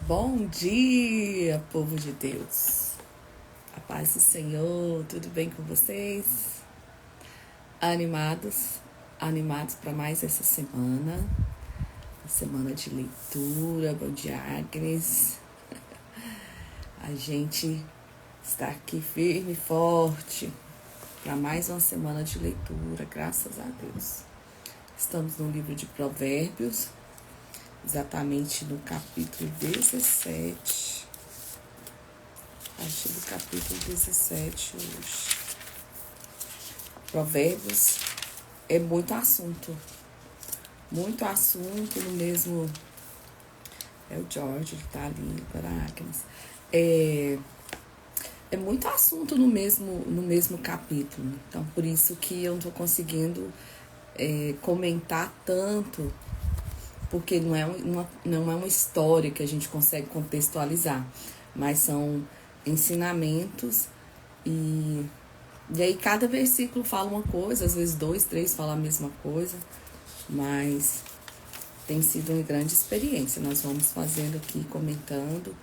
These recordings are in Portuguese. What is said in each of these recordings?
Bom dia, povo de Deus. A paz do Senhor, tudo bem com vocês? Animados para mais essa semana, a semana de leitura. Bom dia, Agnes. A gente está aqui firme e forte para mais uma semana de leitura, graças a Deus. Estamos no livro de Provérbios, exatamente no capítulo 17. Acho do capítulo 17 hoje. Provérbios é muito assunto no mesmo. É o George, ele tá ali para Agnes. É muito assunto no mesmo capítulo. Então, por isso que eu não tô conseguindo comentar tanto, porque não é uma história que a gente consegue contextualizar, mas são ensinamentos e aí cada versículo fala uma coisa, às vezes 2, 3 falam a mesma coisa, mas tem sido uma grande experiência. Nós vamos fazendo aqui, comentando,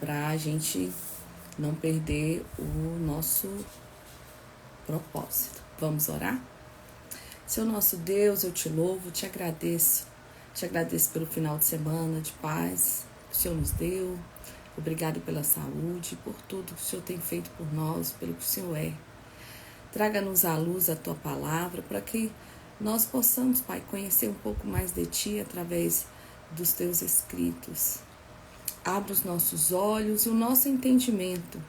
para a gente não perder o nosso propósito. Vamos orar? Seu nosso Deus, eu te louvo, te agradeço pelo final de semana de paz que o Senhor nos deu. Obrigado pela saúde, por tudo que o Senhor tem feito por nós, pelo que o Senhor é. Traga-nos à luz a Tua palavra, para que nós possamos, Pai, conhecer um pouco mais de Ti através dos Teus escritos. Abra os nossos olhos e o nosso entendimento,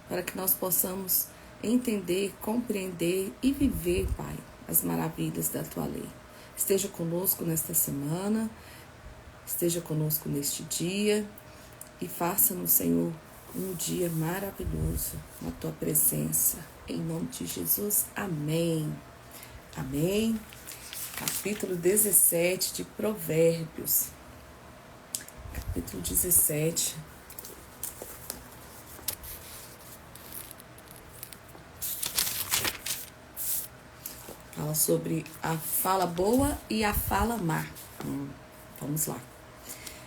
para que nós possamos entender, compreender e viver, Pai, as maravilhas da Tua lei. Esteja conosco nesta semana, esteja conosco neste dia e faça-nos, Senhor, um dia maravilhoso na Tua presença. Em nome de Jesus, amém. Amém. Capítulo 17 de Provérbios. Capítulo 17. Fala sobre a fala boa e a fala má. Vamos lá.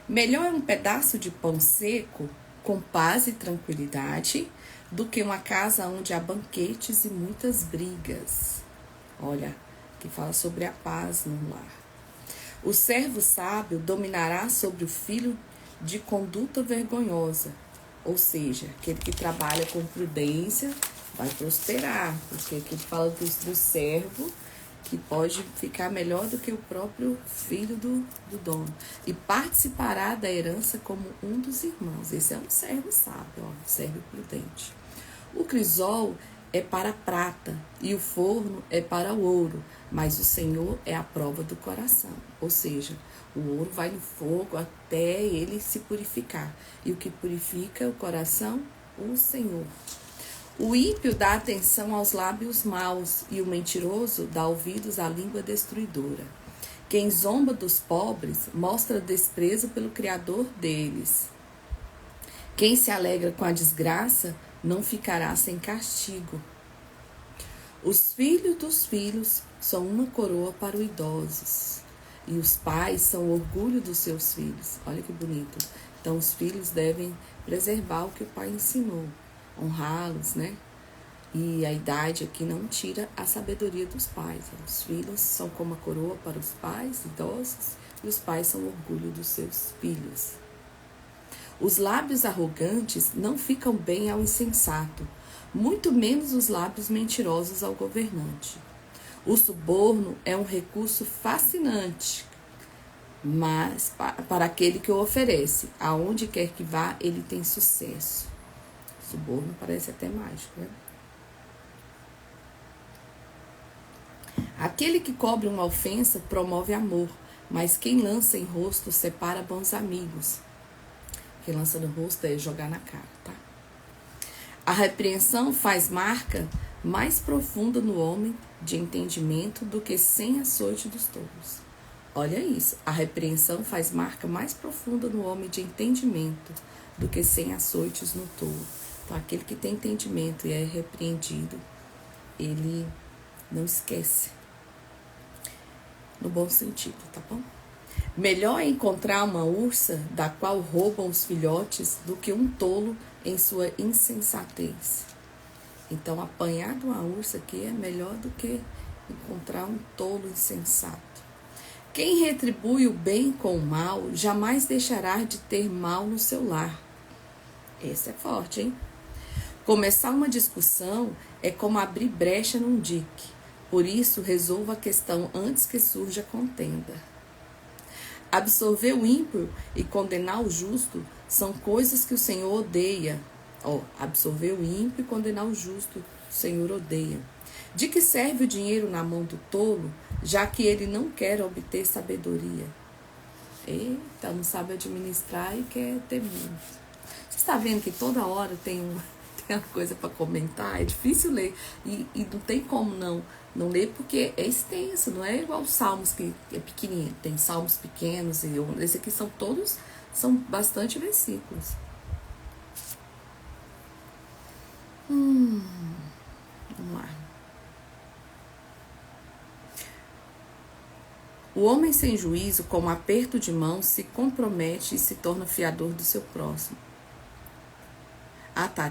Melhor é um pedaço de pão seco com paz e tranquilidade do que uma casa onde há banquetes e muitas brigas. Olha, que fala sobre a paz no lar. O servo sábio dominará sobre o filho de conduta vergonhosa. Ou seja, aquele que trabalha com prudência vai prosperar, porque aqui fala do servo que pode ficar melhor do que o próprio filho do dono. E participará da herança como um dos irmãos. Esse é um servo sábio, um servo prudente. O crisol é para a prata e o forno é para o ouro, mas o Senhor é a prova do coração. Ou seja, o ouro vai no fogo até ele se purificar. E o que purifica o coração? O Senhor. O ímpio dá atenção aos lábios maus e o mentiroso dá ouvidos à língua destruidora. Quem zomba dos pobres mostra desprezo pelo Criador deles. Quem se alegra com a desgraça não ficará sem castigo. Os filhos dos filhos são uma coroa para os idosos, e os pais são o orgulho dos seus filhos. Olha que bonito. Então, os filhos devem preservar o que o pai ensinou, honrá-los, né? E a idade aqui não tira a sabedoria dos pais. Os filhos são como a coroa para os pais idosos, e os pais são o orgulho dos seus filhos. Os lábios arrogantes não ficam bem ao insensato, muito menos os lábios mentirosos ao governante. O suborno é um recurso fascinante, mas para aquele que o oferece, aonde quer que vá, ele tem sucesso. Suborno parece até mágico, né? Aquele que cobre uma ofensa promove amor, mas quem lança em rosto separa bons amigos. Quem lança no rosto é jogar na cara, tá? A repreensão faz marca mais profunda no homem de entendimento do que 100 açoites dos tolos. Olha isso, a repreensão faz marca mais profunda no homem de entendimento do que 100 açoites no tolo. Então, aquele que tem entendimento e é repreendido, ele não esquece. No bom sentido, tá bom? Melhor é encontrar uma ursa da qual roubam os filhotes do que um tolo em sua insensatez. Então, apanhar de uma ursa aqui é melhor do que encontrar um tolo insensato. Quem retribui o bem com o mal jamais deixará de ter mal no seu lar. Esse é forte, hein? Começar uma discussão é como abrir brecha num dique. Por isso, resolva a questão antes que surja contenda. Absolver o ímpio e condenar o justo são coisas que o Senhor odeia. Absolver o ímpio e condenar o justo, o Senhor odeia. De que serve o dinheiro na mão do tolo, já que ele não quer obter sabedoria? Eita, não sabe administrar e quer ter muito. Você está vendo que toda hora tem uma coisa para comentar? É difícil ler. E não tem como não ler, porque é extenso. Não é igual os salmos, que é pequenininho. Tem salmos pequenos. E esse aqui são bastante versículos. Vamos lá. O homem sem juízo, com um aperto de mão, se compromete e se torna fiador do seu próximo.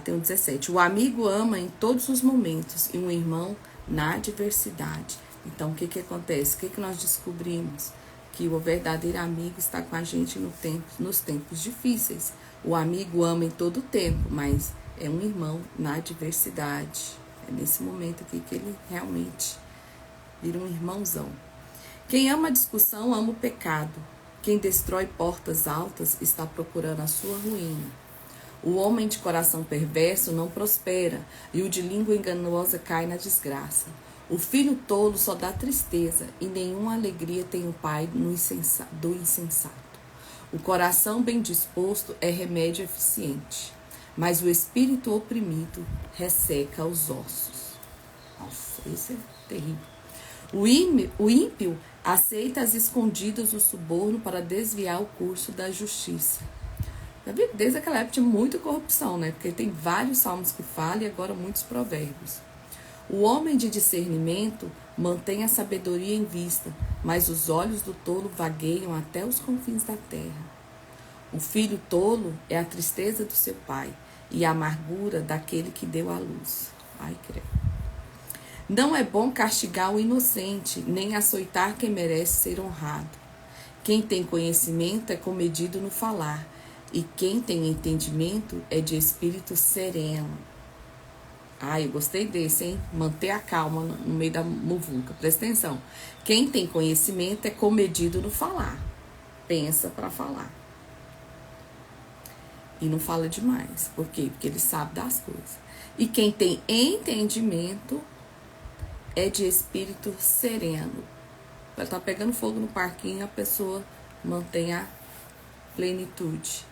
Tem o 17. O amigo ama em todos os momentos e um irmão na adversidade. Então, o que acontece? O que nós descobrimos? Que o verdadeiro amigo está com a gente nos tempos difíceis. O amigo ama em todo o tempo, mas é um irmão na adversidade. É nesse momento aqui que ele realmente vira um irmãozão. Quem ama a discussão ama o pecado. Quem destrói portas altas está procurando a sua ruína. O homem de coração perverso não prospera, e o de língua enganosa cai na desgraça. O filho tolo só dá tristeza, e nenhuma alegria tem o pai do insensato. O coração bem disposto é remédio eficiente, mas o espírito oprimido resseca os ossos. Nossa, isso é terrível. O ímpio aceita às escondidas o suborno para desviar o curso da justiça. Desde aquela época tinha muita corrupção, né? Porque tem vários salmos que falam e agora muitos provérbios. O homem de discernimento mantém a sabedoria em vista, mas os olhos do tolo vagueiam até os confins da terra. O filho tolo é a tristeza do seu pai e a amargura daquele que deu à luz. Ai, credo. Não é bom castigar o inocente, nem açoitar quem merece ser honrado. Quem tem conhecimento é comedido no falar, e quem tem entendimento é de espírito sereno. Eu gostei desse, hein? Manter a calma no meio da muvuca. Presta atenção. Quem tem conhecimento é comedido no falar. Pensa para falar. E não fala demais. Por quê? Porque ele sabe das coisas. E quem tem entendimento é de espírito sereno. Ela tá pegando fogo no parquinho, a pessoa mantém a plenitude.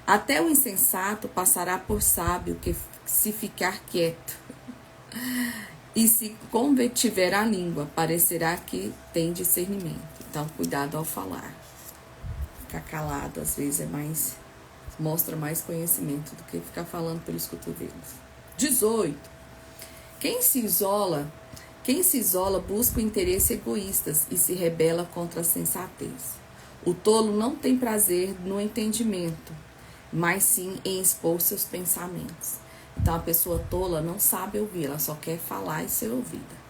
Até o insensato passará por sábio que se ficar quieto. E se contiver a língua, parecerá que tem discernimento. Então, cuidado ao falar. Ficar calado, às vezes, mostra mais conhecimento do que ficar falando pelos cotovelos. 18. Quem se isola busca o interesse egoístas e se rebela contra a sensatez. O tolo não tem prazer no entendimento, mas sim em expor seus pensamentos. Então, a pessoa tola não sabe ouvir, ela só quer falar e ser ouvida.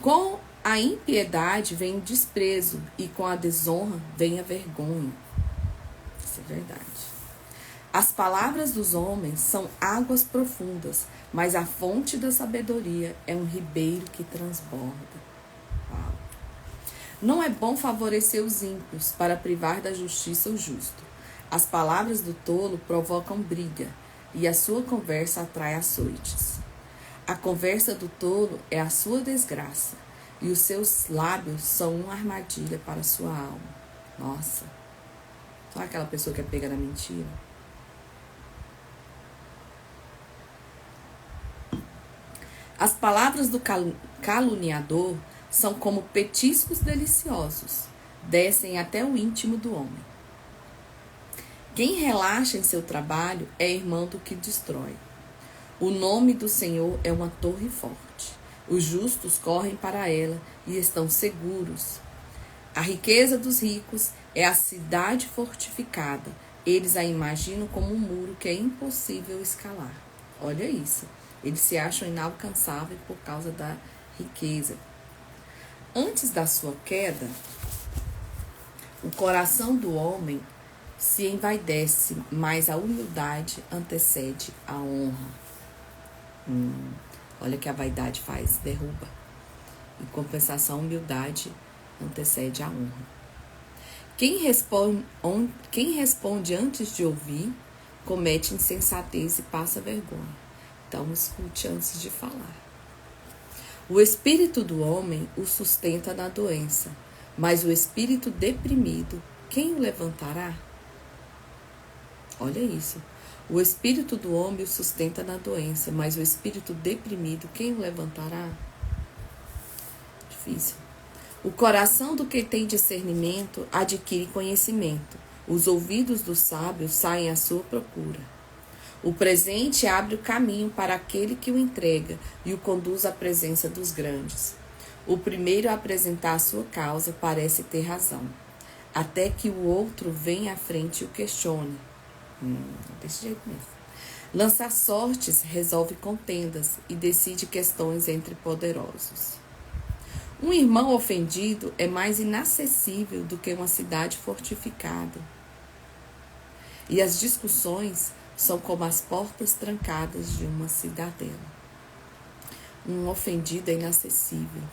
Com a impiedade vem o desprezo, e com a desonra vem a vergonha. Isso é verdade. As palavras dos homens são águas profundas, mas a fonte da sabedoria é um ribeiro que transborda. Uau. Não é bom favorecer os ímpios para privar da justiça o justo. As palavras do tolo provocam briga, e a sua conversa atrai açoites. A conversa do tolo é a sua desgraça, e os seus lábios são uma armadilha para a sua alma. Nossa, só aquela pessoa que é pega na mentira. As palavras do caluniador são como petiscos deliciosos, descem até o íntimo do homem. Quem relaxa em seu trabalho é irmão do que destrói. O nome do Senhor é uma torre forte. Os justos correm para ela e estão seguros. A riqueza dos ricos é a cidade fortificada. Eles a imaginam como um muro que é impossível escalar. Olha isso. Eles se acham inalcançáveis por causa da riqueza. Antes da sua queda, o coração do homem se envaidece, mas a humildade antecede a honra. Olha o que a vaidade faz, derruba. Em compensação, a humildade antecede a honra. Quem responde antes de ouvir, comete insensatez e passa vergonha. Então, escute antes de falar. O espírito do homem o sustenta na doença, mas o espírito deprimido, quem o levantará? Olha isso. O espírito do homem o sustenta na doença, mas o espírito deprimido, quem o levantará? Difícil. O coração do que tem discernimento adquire conhecimento. Os ouvidos do sábio saem à sua procura. O presente abre o caminho para aquele que o entrega e o conduz à presença dos grandes. O primeiro a apresentar a sua causa parece ter razão, até que o outro venha à frente e o questione. Desse jeito mesmo. Lançar sortes resolve contendas e decide questões entre poderosos. Um irmão ofendido é mais inacessível do que uma cidade fortificada. E as discussões são como as portas trancadas de uma cidadela. Um ofendido é inacessível.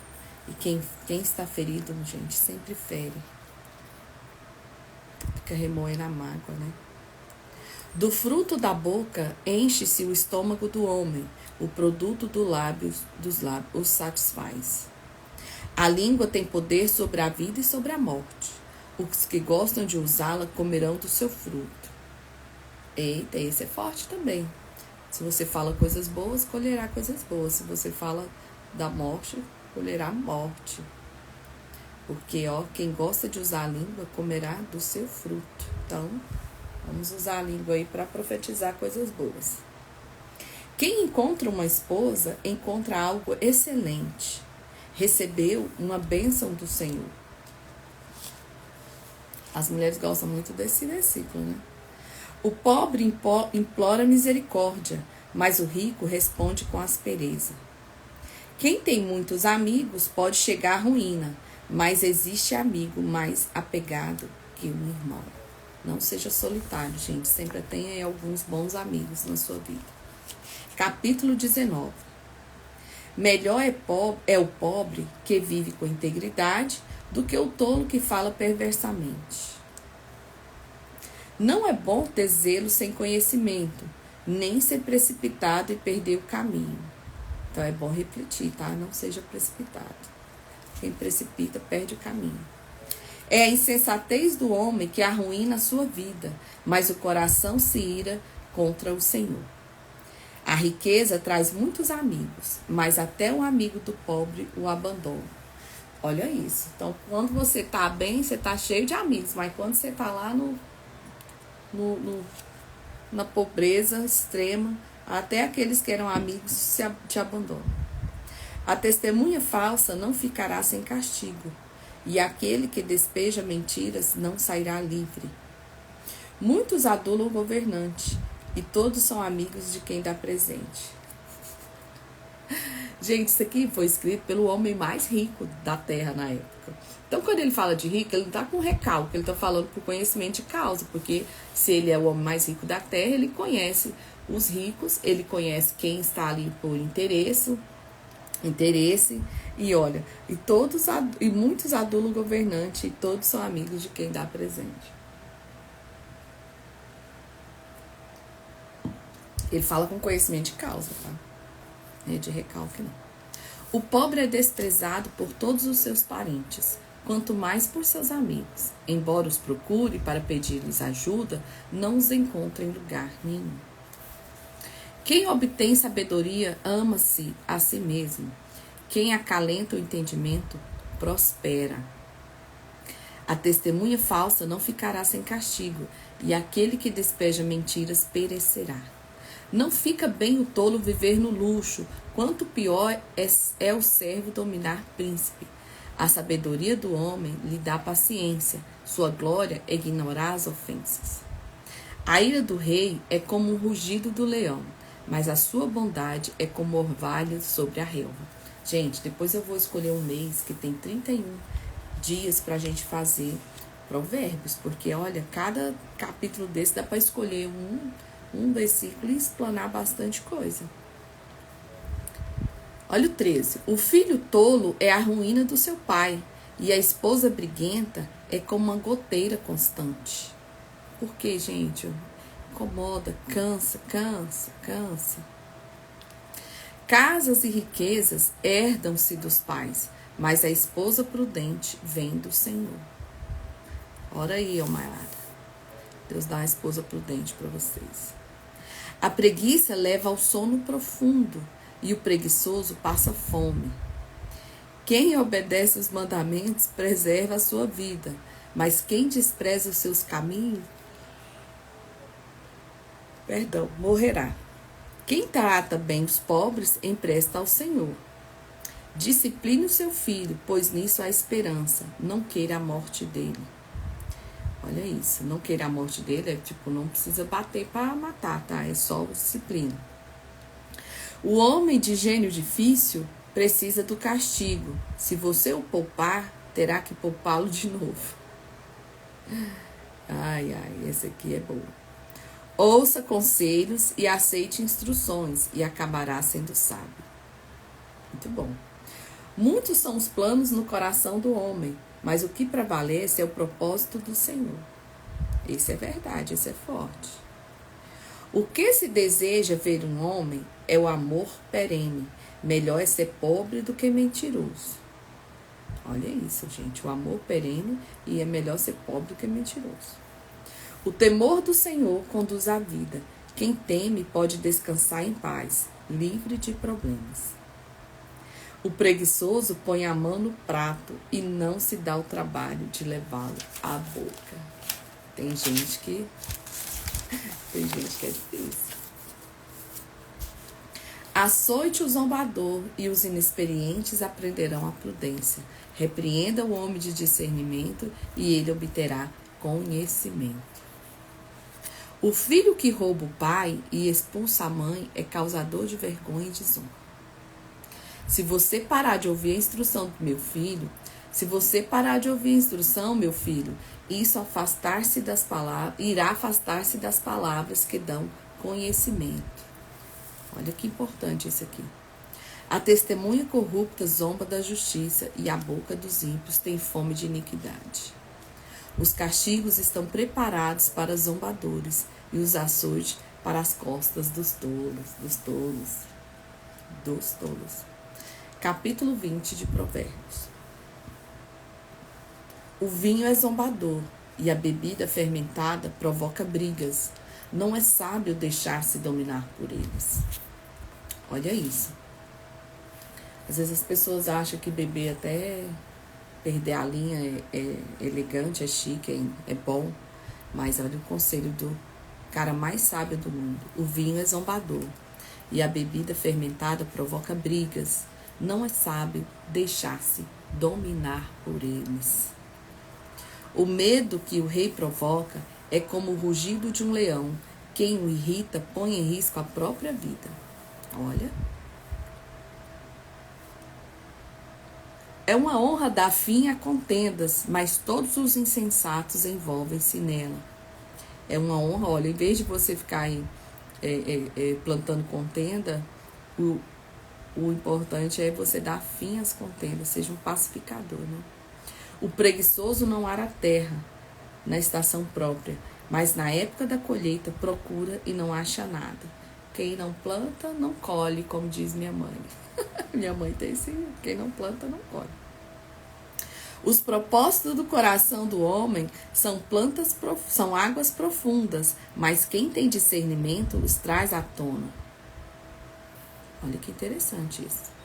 E quem está ferido, gente, sempre fere. Fica remoendo a mágoa, né? Do fruto da boca enche-se o estômago do homem, o produto dos lábios o satisfaz. A língua tem poder sobre a vida e sobre a morte. Os que gostam de usá-la comerão do seu fruto. Eita, esse é forte também. Se você fala coisas boas, colherá coisas boas. Se você fala da morte, colherá morte. Porque, quem gosta de usar a língua comerá do seu fruto. Então, vamos usar a língua aí para profetizar coisas boas. Quem encontra uma esposa, encontra algo excelente. Recebeu uma bênção do Senhor. As mulheres gostam muito desse versículo, né? O pobre implora misericórdia, mas o rico responde com aspereza. Quem tem muitos amigos pode chegar à ruína, mas existe amigo mais apegado que um irmão. Não seja solitário, gente. Sempre tenha aí alguns bons amigos na sua vida. Capítulo 19. Melhor é o pobre que vive com integridade do que o tolo que fala perversamente. Não é bom ter zelo sem conhecimento, nem ser precipitado e perder o caminho. Então é bom refletir, tá? Não seja precipitado. Quem precipita perde o caminho. É a insensatez do homem que arruína a sua vida, mas o coração se ira contra o Senhor. A riqueza traz muitos amigos, mas até o amigo do pobre o abandona. Olha isso. Então, quando você tá bem, você tá cheio de amigos, mas quando você tá lá na pobreza extrema, até aqueles que eram amigos te abandonam. A testemunha falsa não ficará sem castigo, e aquele que despeja mentiras não sairá livre. Muitos adulam o governante, e todos são amigos de quem dá presente. Gente, isso aqui foi escrito pelo homem mais rico da terra na época. Então, quando ele fala de rico, ele não está com recalque, ele está falando por conhecimento de causa, porque se ele é o homem mais rico da terra, ele conhece os ricos, ele conhece quem está ali por interesse, e olha, e muitos adulam o governante, e todos são amigos de quem dá presente. Ele fala com conhecimento de causa, tá? Não é de recalque, não. O pobre é desprezado por todos os seus parentes, quanto mais por seus amigos. Embora os procure para pedir-lhes ajuda, não os encontra em lugar nenhum. Quem obtém sabedoria ama-se a si mesmo. Quem acalenta o entendimento prospera. A testemunha falsa não ficará sem castigo, e aquele que despeja mentiras perecerá. Não fica bem o tolo viver no luxo, quanto pior é o servo dominar príncipe. A sabedoria do homem lhe dá paciência, sua glória é ignorar as ofensas. A ira do rei é como o rugido do leão, mas a sua bondade é como orvalho sobre a relva. Gente, depois eu vou escolher um mês que tem 31 dias para a gente fazer provérbios, porque olha, cada capítulo desse dá para escolher um versículo e explanar bastante coisa. Olha o 13. O filho tolo é a ruína do seu pai, e a esposa briguenta é como uma goteira constante. Por quê, gente? Incomoda, cansa. Casas e riquezas herdam-se dos pais, mas a esposa prudente vem do Senhor. Ora aí, ó Maiara. Deus dá uma esposa prudente para vocês. A preguiça leva ao sono profundo, e o preguiçoso passa fome. Quem obedece os mandamentos preserva a sua vida, mas quem despreza os seus caminhos, morrerá. Quem trata bem os pobres empresta ao Senhor. Discipline o seu filho, pois nisso há esperança. Não queira a morte dele. Olha isso, não queira a morte dele, é tipo, não precisa bater para matar, tá? É só disciplina. O homem de gênio difícil precisa do castigo. Se você o poupar, terá que poupá-lo de novo. Ai, esse aqui é bom. Ouça conselhos e aceite instruções, e acabará sendo sábio. Muito bom. Muitos são os planos no coração do homem, mas o que prevalece é o propósito do Senhor. Isso é verdade, isso é forte. O que se deseja ver um homem é o amor perene. Melhor é ser pobre do que mentiroso. Olha isso, gente. O amor perene, e é melhor ser pobre do que mentiroso. O temor do Senhor conduz à vida. Quem teme pode descansar em paz, livre de problemas. O preguiçoso põe a mão no prato e não se dá o trabalho de levá-lo à boca. Tem gente que é difícil. Açoite o zombador, e os inexperientes aprenderão a prudência. Repreenda o homem de discernimento, e ele obterá conhecimento. O filho que rouba o pai e expulsa a mãe é causador de vergonha e desonra. Se você parar de ouvir a instrução do meu filho, meu filho, isso irá afastar-se das palavras que dão conhecimento. Olha que importante isso aqui. A testemunha corrupta zomba da justiça, e a boca dos ímpios tem fome de iniquidade. Os castigos estão preparados para zombadores, e os açoites para as costas dos tolos. Capítulo 20 de Provérbios. O vinho é zombador, e a bebida fermentada provoca brigas. Não é sábio deixar-se dominar por eles. Olha isso. Às vezes as pessoas acham que beber até perder a linha é elegante, é chique, é bom. Mas olha o conselho do cara mais sábio do mundo. O vinho é zombador, e a bebida fermentada provoca brigas. Não é sábio deixar-se dominar por eles. O medo que o rei provoca é como o rugido de um leão. Quem o irrita põe em risco a própria vida. Olha. É uma honra dar fim a contendas, mas todos os insensatos envolvem-se nela. É uma honra, olha, em vez de você ficar aí, plantando contenda, o importante é você dar fim às contendas, seja um pacificador, né? O preguiçoso não ara a terra na estação própria, mas na época da colheita procura e não acha nada. Quem não planta, não colhe, como diz minha mãe. Minha mãe tem esse, quem não planta, não colhe. Os propósitos do coração do homem são águas profundas, mas quem tem discernimento os traz à tona. Olha que interessante isso.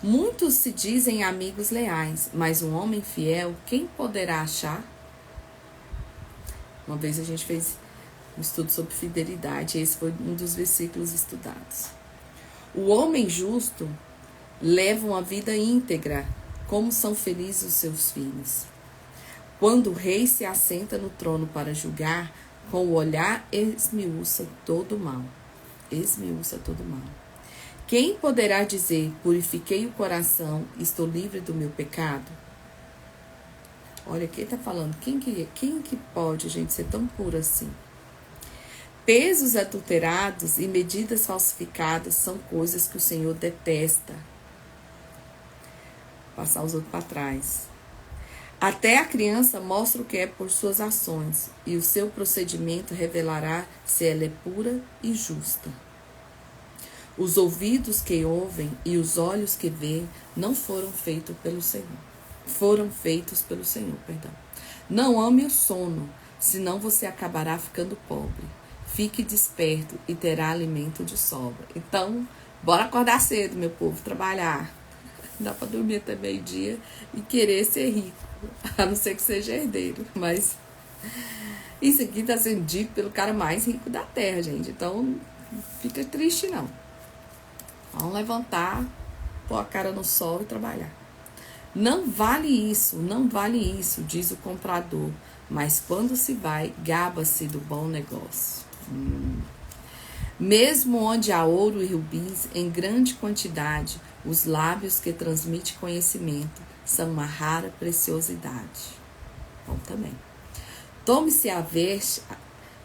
Muitos se dizem amigos leais, mas um homem fiel, quem poderá achar? Uma vez a gente fez um estudo sobre fidelidade, esse foi um dos versículos estudados. O homem justo leva uma vida íntegra, como são felizes os seus filhos. Quando o rei se assenta no trono para julgar, com o olhar esmiuça todo o mal. Esmiuça todo o mal. Quem poderá dizer, purifiquei o coração, estou livre do meu pecado? Olha, quem está falando? Quem que pode, gente, ser tão puro assim? Pesos adulterados e medidas falsificadas são coisas que o Senhor detesta. Passar os outros para trás. Até a criança mostra o que é por suas ações, e o seu procedimento revelará se ela é pura e justa. Os ouvidos que ouvem e os olhos que veem não foram feitos pelo Senhor. Foram feitos pelo Senhor, perdão. Não ame o sono, senão você acabará ficando pobre. Fique desperto e terá alimento de sobra. Então, bora acordar cedo, meu povo, trabalhar. Dá para dormir até meio-dia e querer ser rico, a não ser que seja herdeiro. Mas isso aqui está sendo dito pelo cara mais rico da terra, gente. Então, não fica triste, não. Vamos levantar, pôr a cara no sol e trabalhar. Não vale isso, diz o comprador. Mas quando se vai, gaba-se do bom negócio. Mesmo onde há ouro e rubis em grande quantidade, os lábios que transmitem conhecimento são uma rara preciosidade. Bom também. Tome-se a ver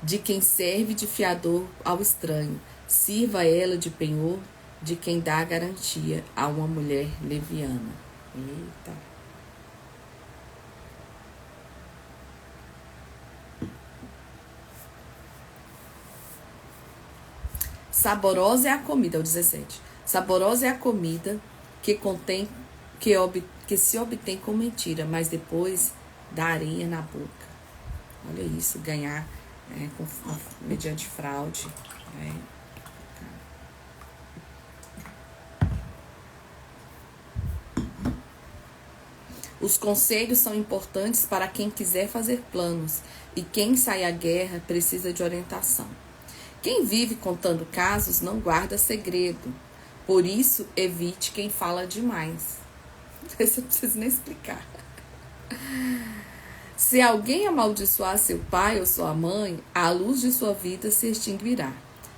de quem serve de fiador ao estranho. Sirva ela de penhor de quem dá garantia a uma mulher leviana. Eita. Saborosa é a comida, o 17. Saborosa é a comida que se obtém com mentira, mas depois dá areia na boca. Olha isso, ganhar mediante fraude. Os conselhos são importantes para quem quiser fazer planos, e quem sai à guerra precisa de orientação. Quem vive contando casos não guarda segredo. Por isso, evite quem fala demais. Isso eu não preciso nem explicar. Se alguém amaldiçoar seu pai ou sua mãe, a luz de sua vida se extinguirá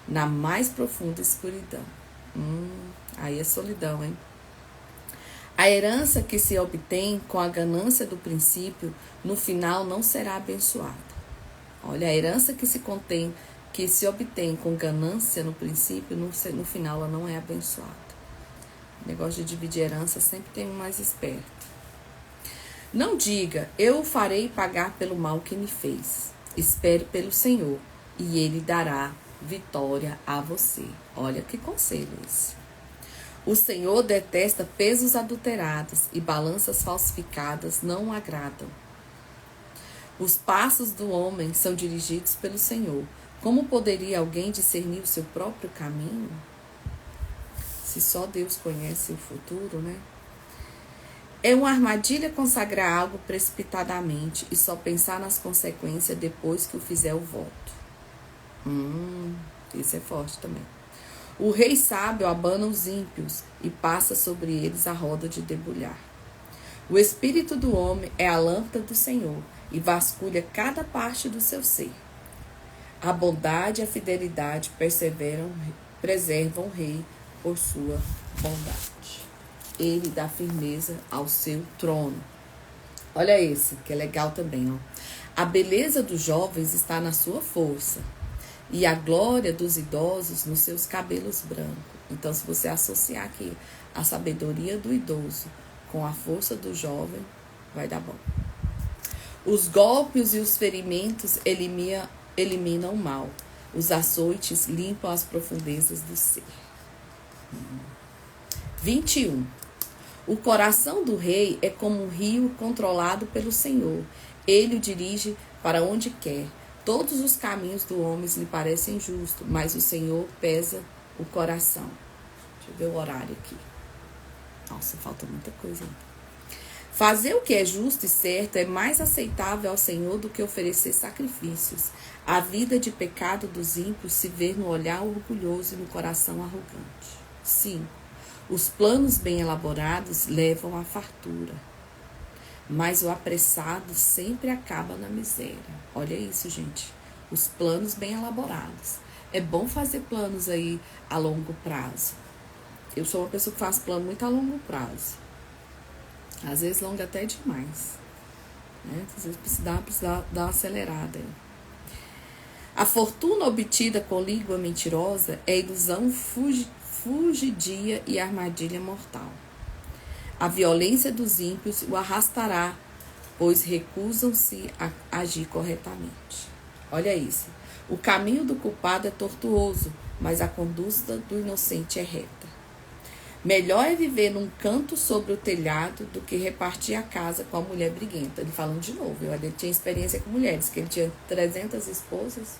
na mais profunda escuridão. Aí é solidão, hein? A herança que se obtém com a ganância do princípio, no final não será abençoada. Olha, a herança que se obtém com ganância no princípio, no final ela não é abençoada. O negócio de dividir herança sempre tem um mais esperto. Não diga, eu o farei pagar pelo mal que me fez. Espere pelo Senhor, e Ele dará vitória a você. Olha que conselho esse. O Senhor detesta pesos adulterados e balanças falsificadas não o agradam. Os passos do homem são dirigidos pelo Senhor. Como poderia alguém discernir o seu próprio caminho? Se só Deus conhece o futuro, né? É uma armadilha consagrar algo precipitadamente e só pensar nas consequências depois que o fizer o voto. Isso é forte também. O rei sábio abana os ímpios e passa sobre eles a roda de debulhar. O espírito do homem é a lâmpada do Senhor e vasculha cada parte do seu ser. A bondade e a fidelidade preservam o rei por sua bondade. Ele dá firmeza ao seu trono. Olha esse, que é legal também, ó. A beleza dos jovens está na sua força, e a glória dos idosos nos seus cabelos brancos. Então, se você associar aqui a sabedoria do idoso com a força do jovem, vai dar bom. Os golpes e os ferimentos eliminam o mal. Os açoites limpam as profundezas do ser. 21. O coração do rei é como um rio controlado pelo Senhor. Ele o dirige para onde quer. Todos os caminhos do homem lhe parecem justos, mas o Senhor pesa o coração. Deixa eu ver o horário aqui. Nossa, falta muita coisa aí. Fazer o que é justo e certo é mais aceitável ao Senhor do que oferecer sacrifícios. A vida de pecado dos ímpios se vê no olhar orgulhoso e no coração arrogante. Sim, Os planos bem elaborados levam à fartura, mas o apressado sempre acaba na miséria. Olha isso, gente. Os planos bem elaborados. É bom fazer planos aí a longo prazo. Eu sou uma pessoa que faz plano muito a longo prazo. Às vezes longo até demais. Né? Às vezes precisa dar uma acelerada aí. A fortuna obtida com língua mentirosa é ilusão fugidia e armadilha mortal. A violência dos ímpios o arrastará, pois recusam-se a agir corretamente. Olha isso. O caminho do culpado é tortuoso, mas a conduta do inocente é reta. Melhor é viver num canto sobre o telhado do que repartir a casa com a mulher briguenta. Ele falando de novo, ele tinha experiência com mulheres, que ele tinha 300 esposas.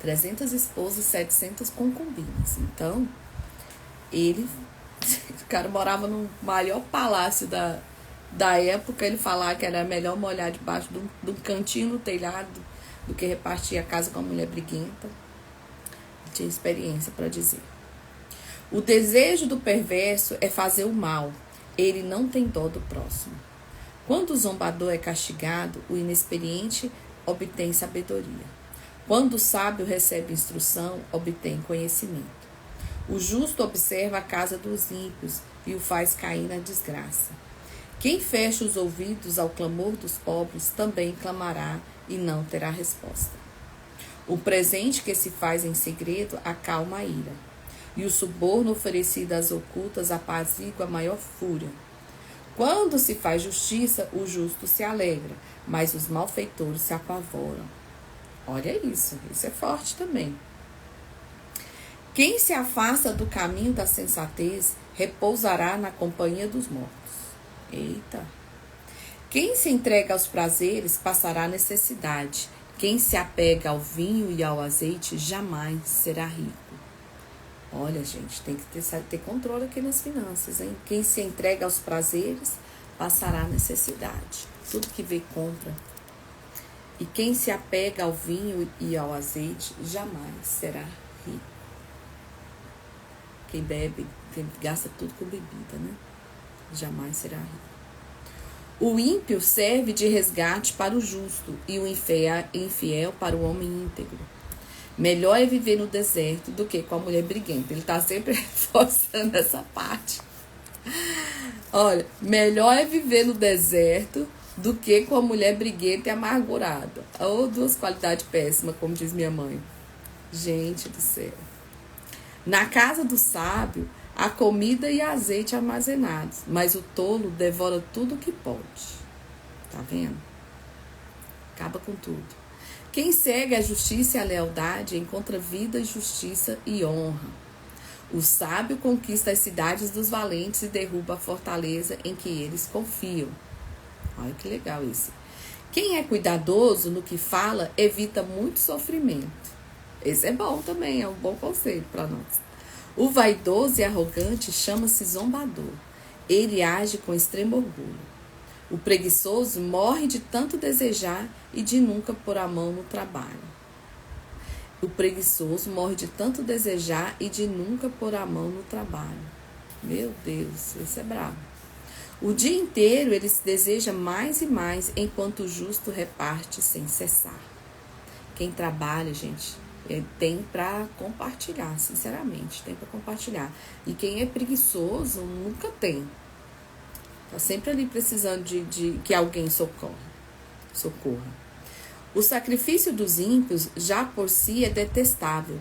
300 esposas e 700 concubinas. Então, o cara morava no maior palácio da época, ele falava que era melhor molhar debaixo de um cantinho no telhado do que repartir a casa com a mulher briguenta. Tinha experiência para dizer. O desejo do perverso é fazer o mal. Ele não tem dó do próximo. Quando o zombador é castigado, o inexperiente obtém sabedoria. Quando o sábio recebe instrução, obtém conhecimento. O justo observa a casa dos ímpios e o faz cair na desgraça. Quem fecha os ouvidos ao clamor dos pobres também clamará e não terá resposta. O presente que se faz em segredo acalma a ira, e o suborno oferecido às ocultas apazigua a maior fúria. Quando se faz justiça, o justo se alegra, mas os malfeitores se apavoram. Olha isso é forte também. Quem se afasta do caminho da sensatez repousará na companhia dos mortos. Eita! Quem se entrega aos prazeres passará necessidade. Quem se apega ao vinho e ao azeite jamais será rico. Olha, gente, tem que ter controle aqui nas finanças, hein? Quem se entrega aos prazeres passará necessidade. Tudo que vê compra. E quem se apega ao vinho e ao azeite jamais será rico. Quem bebe, quem gasta tudo com bebida, né? Jamais será rico. O ímpio serve de resgate para o justo e o infiel para o homem íntegro. Melhor é viver no deserto do que com a mulher briguenta. Ele está sempre reforçando essa parte. Olha, melhor é viver no deserto do que com a mulher briguenta e amargurada. Ou duas qualidades péssimas, como diz minha mãe. Gente do céu. Na casa do sábio, há comida e azeite armazenados, mas o tolo devora tudo que pode. Tá vendo? Acaba com tudo. Quem segue a justiça e a lealdade encontra vida, justiça e honra. O sábio conquista as cidades dos valentes e derruba a fortaleza em que eles confiam. Olha que legal isso. Quem é cuidadoso no que fala evita muito sofrimento. Esse é bom também, é um bom conselho para nós. O vaidoso e arrogante chama-se zombador. Ele age com extremo orgulho. O preguiçoso morre de tanto desejar e de nunca pôr a mão no trabalho. O preguiçoso morre de tanto desejar e de nunca pôr a mão no trabalho. Meu Deus, esse é bravo. O dia inteiro ele se deseja mais e mais, enquanto o justo reparte sem cessar. Quem trabalha, gente, tem para compartilhar, sinceramente, tem para compartilhar. E quem é preguiçoso nunca tem. Tá sempre ali precisando de que alguém socorra. O sacrifício dos ímpios já por si é detestável,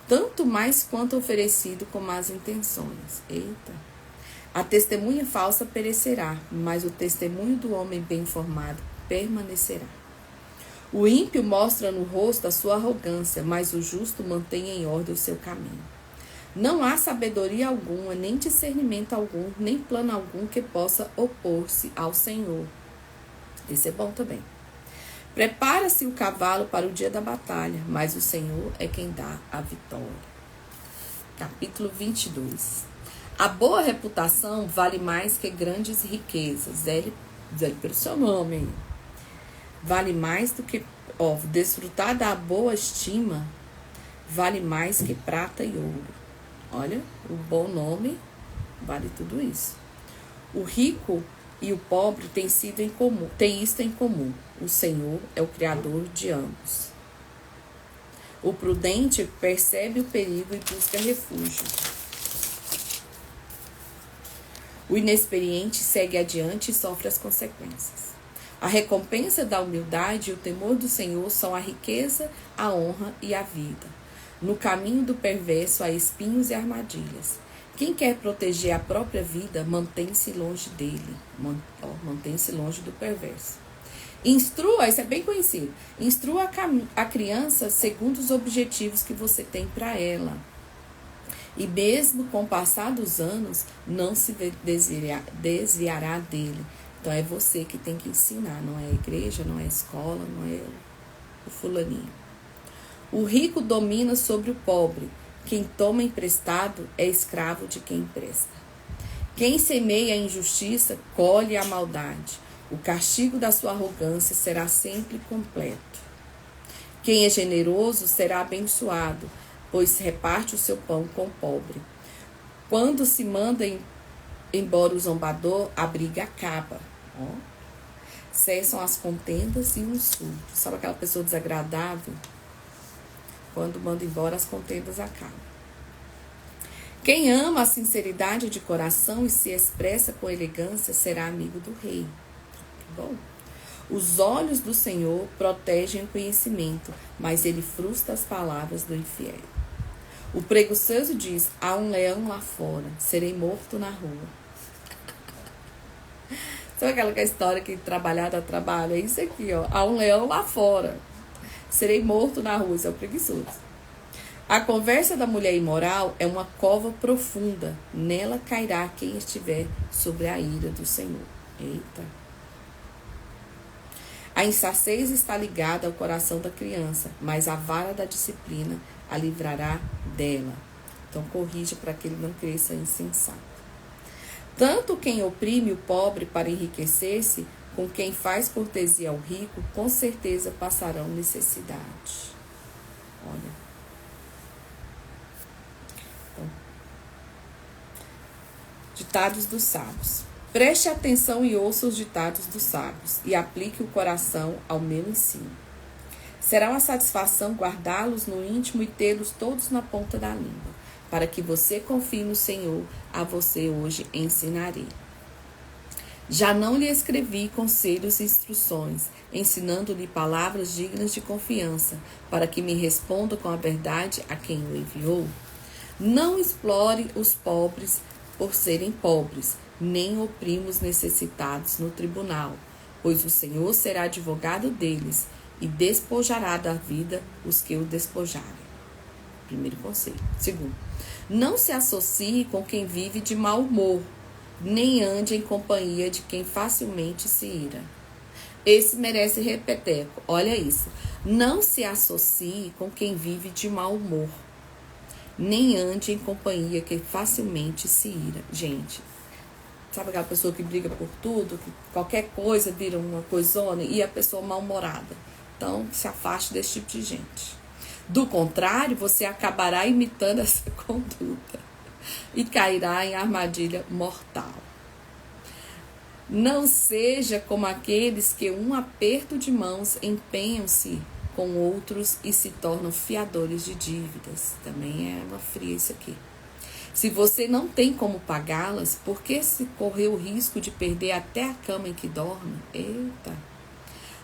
tanto mais quanto oferecido com más intenções. Eita! A testemunha falsa perecerá, mas o testemunho do homem bem informado permanecerá. O ímpio mostra no rosto a sua arrogância, mas o justo mantém em ordem o seu caminho. Não há sabedoria alguma, nem discernimento algum, nem plano algum que possa opor-se ao Senhor. Esse é bom também. Prepara-se o cavalo para o dia da batalha, mas o Senhor é quem dá a vitória. Capítulo 22. A boa reputação vale mais que grandes riquezas. Zé pelo seu nome aí. Vale mais do que desfrutar da boa estima vale mais que prata e ouro. Olha, o bom nome vale tudo isso. O rico e o pobre têm isto em comum. O Senhor é o Criador de ambos. O prudente percebe o perigo e busca refúgio. O inexperiente segue adiante e sofre as consequências. A recompensa da humildade e o temor do Senhor são a riqueza, a honra e a vida. No caminho do perverso há espinhos e armadilhas. Quem quer proteger a própria vida, mantém-se longe dele. Mantém-se longe do perverso. Instrua, isso é bem conhecido. Instrua a criança segundo os objetivos que você tem para ela. E mesmo com o passar dos anos, não se desviará dele. Então é você que tem que ensinar, não é a igreja, não é a escola, não é o fulaninho. O rico domina sobre o pobre. Quem toma emprestado é escravo de quem empresta. Quem semeia a injustiça, colhe a maldade. O castigo da sua arrogância será sempre completo. Quem é generoso será abençoado, pois reparte o seu pão com o pobre. Quando se manda embora o zombador, a briga acaba. Cessam as contendas e o insulto. Sabe aquela pessoa desagradável? Quando manda embora, as contendas acabam. Quem ama a sinceridade de coração e se expressa com elegância será amigo do rei. Bom, os olhos do Senhor protegem o conhecimento, mas ele frustra as palavras do infiel. O preguiçoso diz: há um leão lá fora, serei morto na rua. Sabe aquela história que trabalhar dá trabalho? É isso aqui, ó. Há um leão lá fora, serei morto na rua. Isso é o preguiçoso. A conversa da mulher imoral é uma cova profunda. Nela cairá quem estiver sobre a ira do Senhor. Eita. A insensatez está ligada ao coração da criança, mas a vara da disciplina a livrará dela. Então, corrija para que ele não cresça insensato. Tanto quem oprime o pobre para enriquecer-se, com quem faz cortesia ao rico, com certeza passarão necessidade. Olha. Então, ditados dos sábios. Preste atenção e ouça os ditados dos sábios, e aplique o coração ao meu ensino. Será uma satisfação guardá-los no íntimo e tê-los todos na ponta da língua, para que você confie no Senhor, a você hoje ensinarei. Já não lhe escrevi conselhos e instruções, ensinando-lhe palavras dignas de confiança, para que me responda com a verdade a quem o enviou? Não explore os pobres por serem pobres, nem oprima os necessitados no tribunal, pois o Senhor será advogado deles e despojará da vida os que o despojarem. Primeiro conselho. Segundo, não se associe com quem vive de mau humor, nem ande em companhia de quem facilmente se ira. Esse merece repeteco. Olha isso. Não se associe com quem vive de mau humor, nem ande em companhia que facilmente se ira. Gente, sabe aquela pessoa que briga por tudo, que qualquer coisa vira uma coisona, e a pessoa mal-humorada? Então, se afaste desse tipo de gente. Do contrário, você acabará imitando essa conduta e cairá em armadilha mortal. Não seja como aqueles que um aperto de mãos empenham-se com outros e se tornam fiadores de dívidas. Também é uma fria isso aqui. Se você não tem como pagá-las, por que se correr o risco de perder até a cama em que dorme? Eita!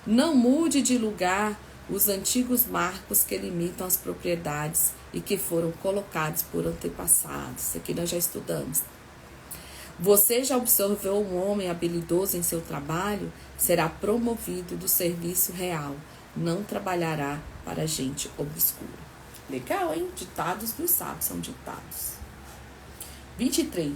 Não mude de lugar os antigos marcos que limitam as propriedades e que foram colocados por antepassados. Isso aqui nós já estudamos. Você já observou um homem habilidoso em seu trabalho? Será promovido do serviço real. Não trabalhará para gente obscura. Legal, hein? Ditados dos sábios são ditados. 23.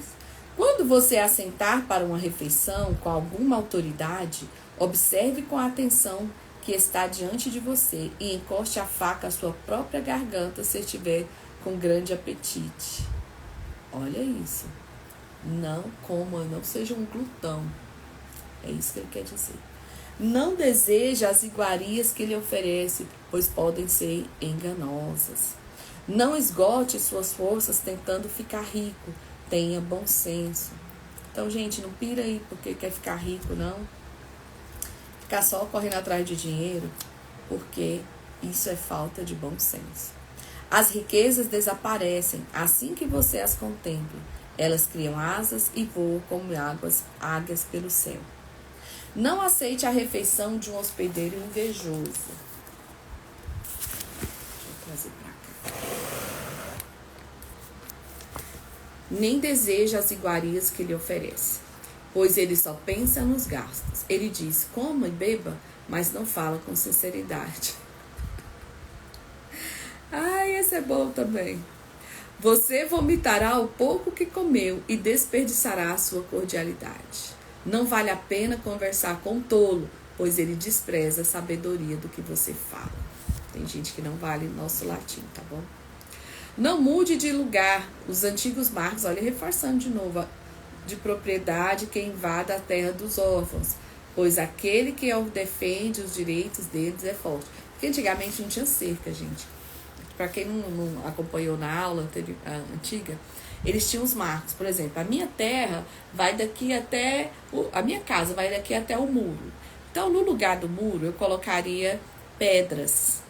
Quando você assentar para uma refeição com alguma autoridade, observe com atenção que está diante de você e encoste a faca à sua própria garganta se estiver com grande apetite. Olha isso. Não coma, não seja um glutão. É isso que ele quer dizer. Não deseje as iguarias que ele oferece, pois podem ser enganosas. Não esgote suas forças tentando ficar rico. Tenha bom senso. Então, gente, não pira aí porque quer ficar rico, não. Ficar só correndo atrás de dinheiro, porque isso é falta de bom senso. As riquezas desaparecem assim que você as contempla. Elas criam asas e voam como águias pelo céu. Não aceite a refeição de um hospedeiro invejoso. Deixa eu trazer pra cá. Nem deseja as iguarias que lhe oferece, pois ele só pensa nos gastos. Ele diz, coma e beba, mas não fala com sinceridade. Ai, esse é bom também. Você vomitará o pouco que comeu e desperdiçará a sua cordialidade. Não vale a pena conversar com um tolo, pois ele despreza a sabedoria do que você fala. Tem gente que não vale nosso latim, tá bom? Não mude de lugar. Os antigos marcos, olha, reforçando de novo, de propriedade que invada a terra dos órfãos, pois aquele que defende os direitos deles é forte. Porque antigamente não tinha cerca, gente. Para quem não acompanhou na aula antiga, eles tinham os marcos. Por exemplo, a minha terra vai daqui até... A minha casa vai daqui até o muro. Então, no lugar do muro, eu colocaria pedras.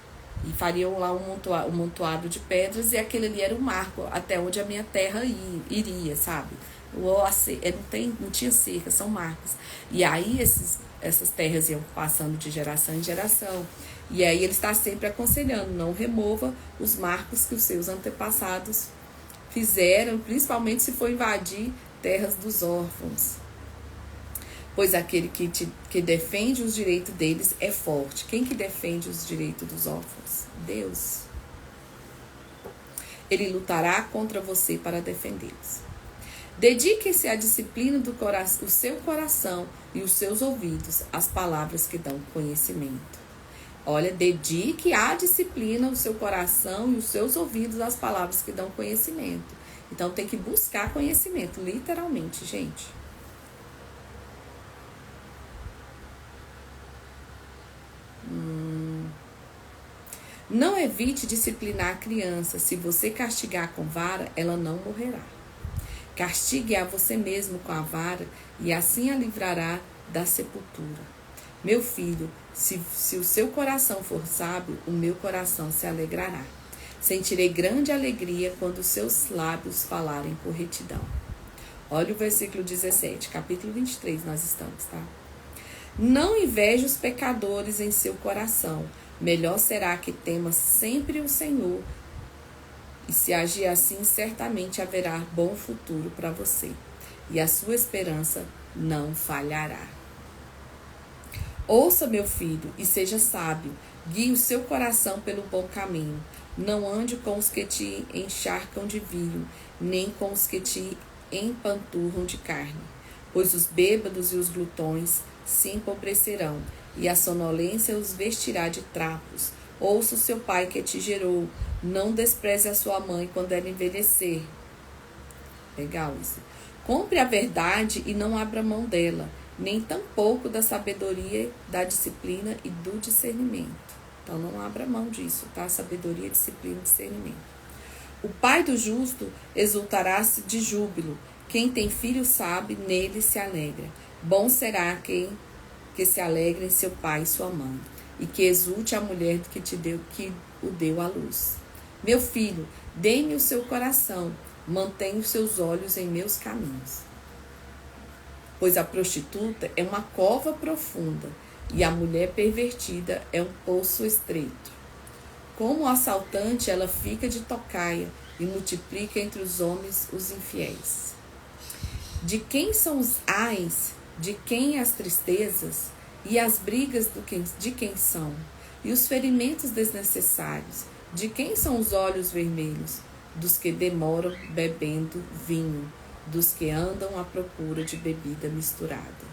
E fariam lá um montoado de pedras. E aquele ali era o marco até onde a minha terra iria, sabe? Não tinha cerca, são marcos. E aí, essas terras iam passando de geração em geração. E aí ele está sempre aconselhando, não remova os marcos que os seus antepassados fizeram, principalmente se for invadir terras dos órfãos. Pois aquele que defende os direitos deles é forte. Quem que defende os direitos dos órfãos? Deus. Ele lutará contra você para defendê-los. Dedique-se à disciplina do seu coração e os seus ouvidos às palavras que dão conhecimento. Olha, dedique à disciplina o seu coração e os seus ouvidos às palavras que dão conhecimento. Então, tem que buscar conhecimento, literalmente, gente. Não evite disciplinar a criança. Se você castigar com vara, ela não morrerá. Castigue a você mesmo com a vara e assim a livrará da sepultura. Meu filho, se o seu coração for sábio, o meu coração se alegrará. Sentirei grande alegria quando os seus lábios falarem por retidão. Olha o versículo 17, capítulo 23 nós estamos, tá? Não inveje os pecadores em seu coração. Melhor será que temas sempre o Senhor. E se agir assim, certamente haverá bom futuro para você. E a sua esperança não falhará. Ouça, meu filho, e seja sábio. Guie o seu coração pelo bom caminho. Não ande com os que te encharcam de vinho, nem com os que te empanturram de carne. Pois os bêbados e os glutões se empobrecerão, e a sonolência os vestirá de trapos. Ouça o seu pai que te gerou. Não despreze a sua mãe quando ela envelhecer. Legal isso. Compre a verdade e não abra mão dela, nem tampouco da sabedoria, da disciplina e do discernimento. Então, não abra mão disso, tá? Sabedoria, disciplina e discernimento. O pai do justo exultará-se de júbilo. Quem tem filho sabe, nele se alegra. Bom será quem que se alegra em seu pai e sua mãe, e que exulte a mulher que o deu à luz. Meu filho, dê-me o seu coração, mantenha os seus olhos em meus caminhos. Pois a prostituta é uma cova profunda, e a mulher pervertida é um poço estreito. Como o assaltante, ela fica de tocaia e multiplica entre os homens os infiéis. De quem são os ais, de quem as tristezas e as brigas de quem são, e os ferimentos desnecessários, de quem são os olhos vermelhos, dos que demoram bebendo vinho, dos que andam à procura de bebida misturada.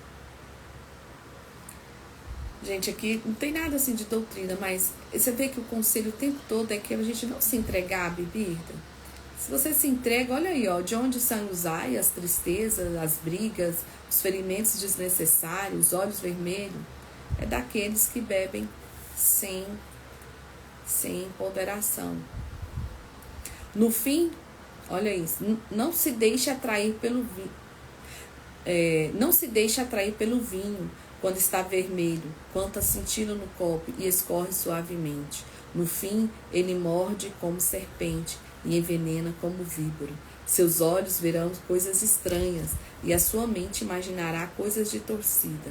Gente, aqui não tem nada assim de doutrina, mas você vê que o conselho o tempo todo é que a gente não se entregar à bebida. Se você se entrega, olha aí, ó, de onde são os ai, as tristezas, as brigas, os ferimentos desnecessários, os olhos vermelhos, é daqueles que bebem sem ponderação. No fim, olha isso, não se deixe atrair pelo vinho. Não se deixe atrair pelo vinho quando está vermelho, quanto a senti-lo no copo e escorre suavemente. No fim, ele morde como serpente e envenena como víbora. Seus olhos verão coisas estranhas e a sua mente imaginará coisas de torcida.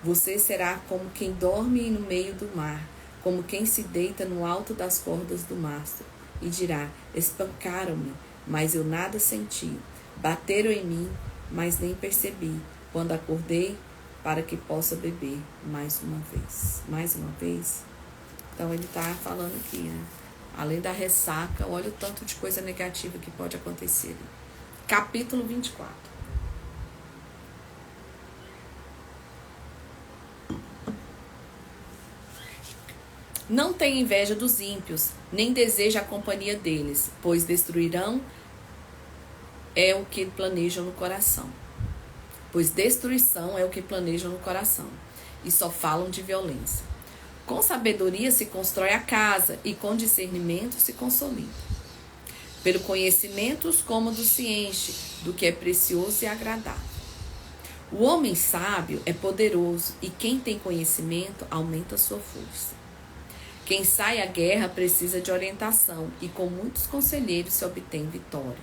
Você será como quem dorme no meio do mar, como quem se deita no alto das cordas do mastro, e dirá: espancaram-me, mas eu nada senti. Bateram em mim, mas nem percebi. Quando acordei, para que possa beber mais uma vez. Mais uma vez? Então ele está falando aqui, né? Além da ressaca, olha o tanto de coisa negativa que pode acontecer. Capítulo 24. Não tenha inveja dos ímpios, nem deseja a companhia deles, pois destruirão é o que planejam no coração. Pois destruição é o que planejam no coração, e só falam de violência. Com sabedoria se constrói a casa, e com discernimento se consolida. Pelo conhecimento os cômodos se enchem do que é precioso e agradável. O homem sábio é poderoso, e quem tem conhecimento aumenta a sua força. Quem sai à guerra precisa de orientação, e com muitos conselheiros se obtém vitória.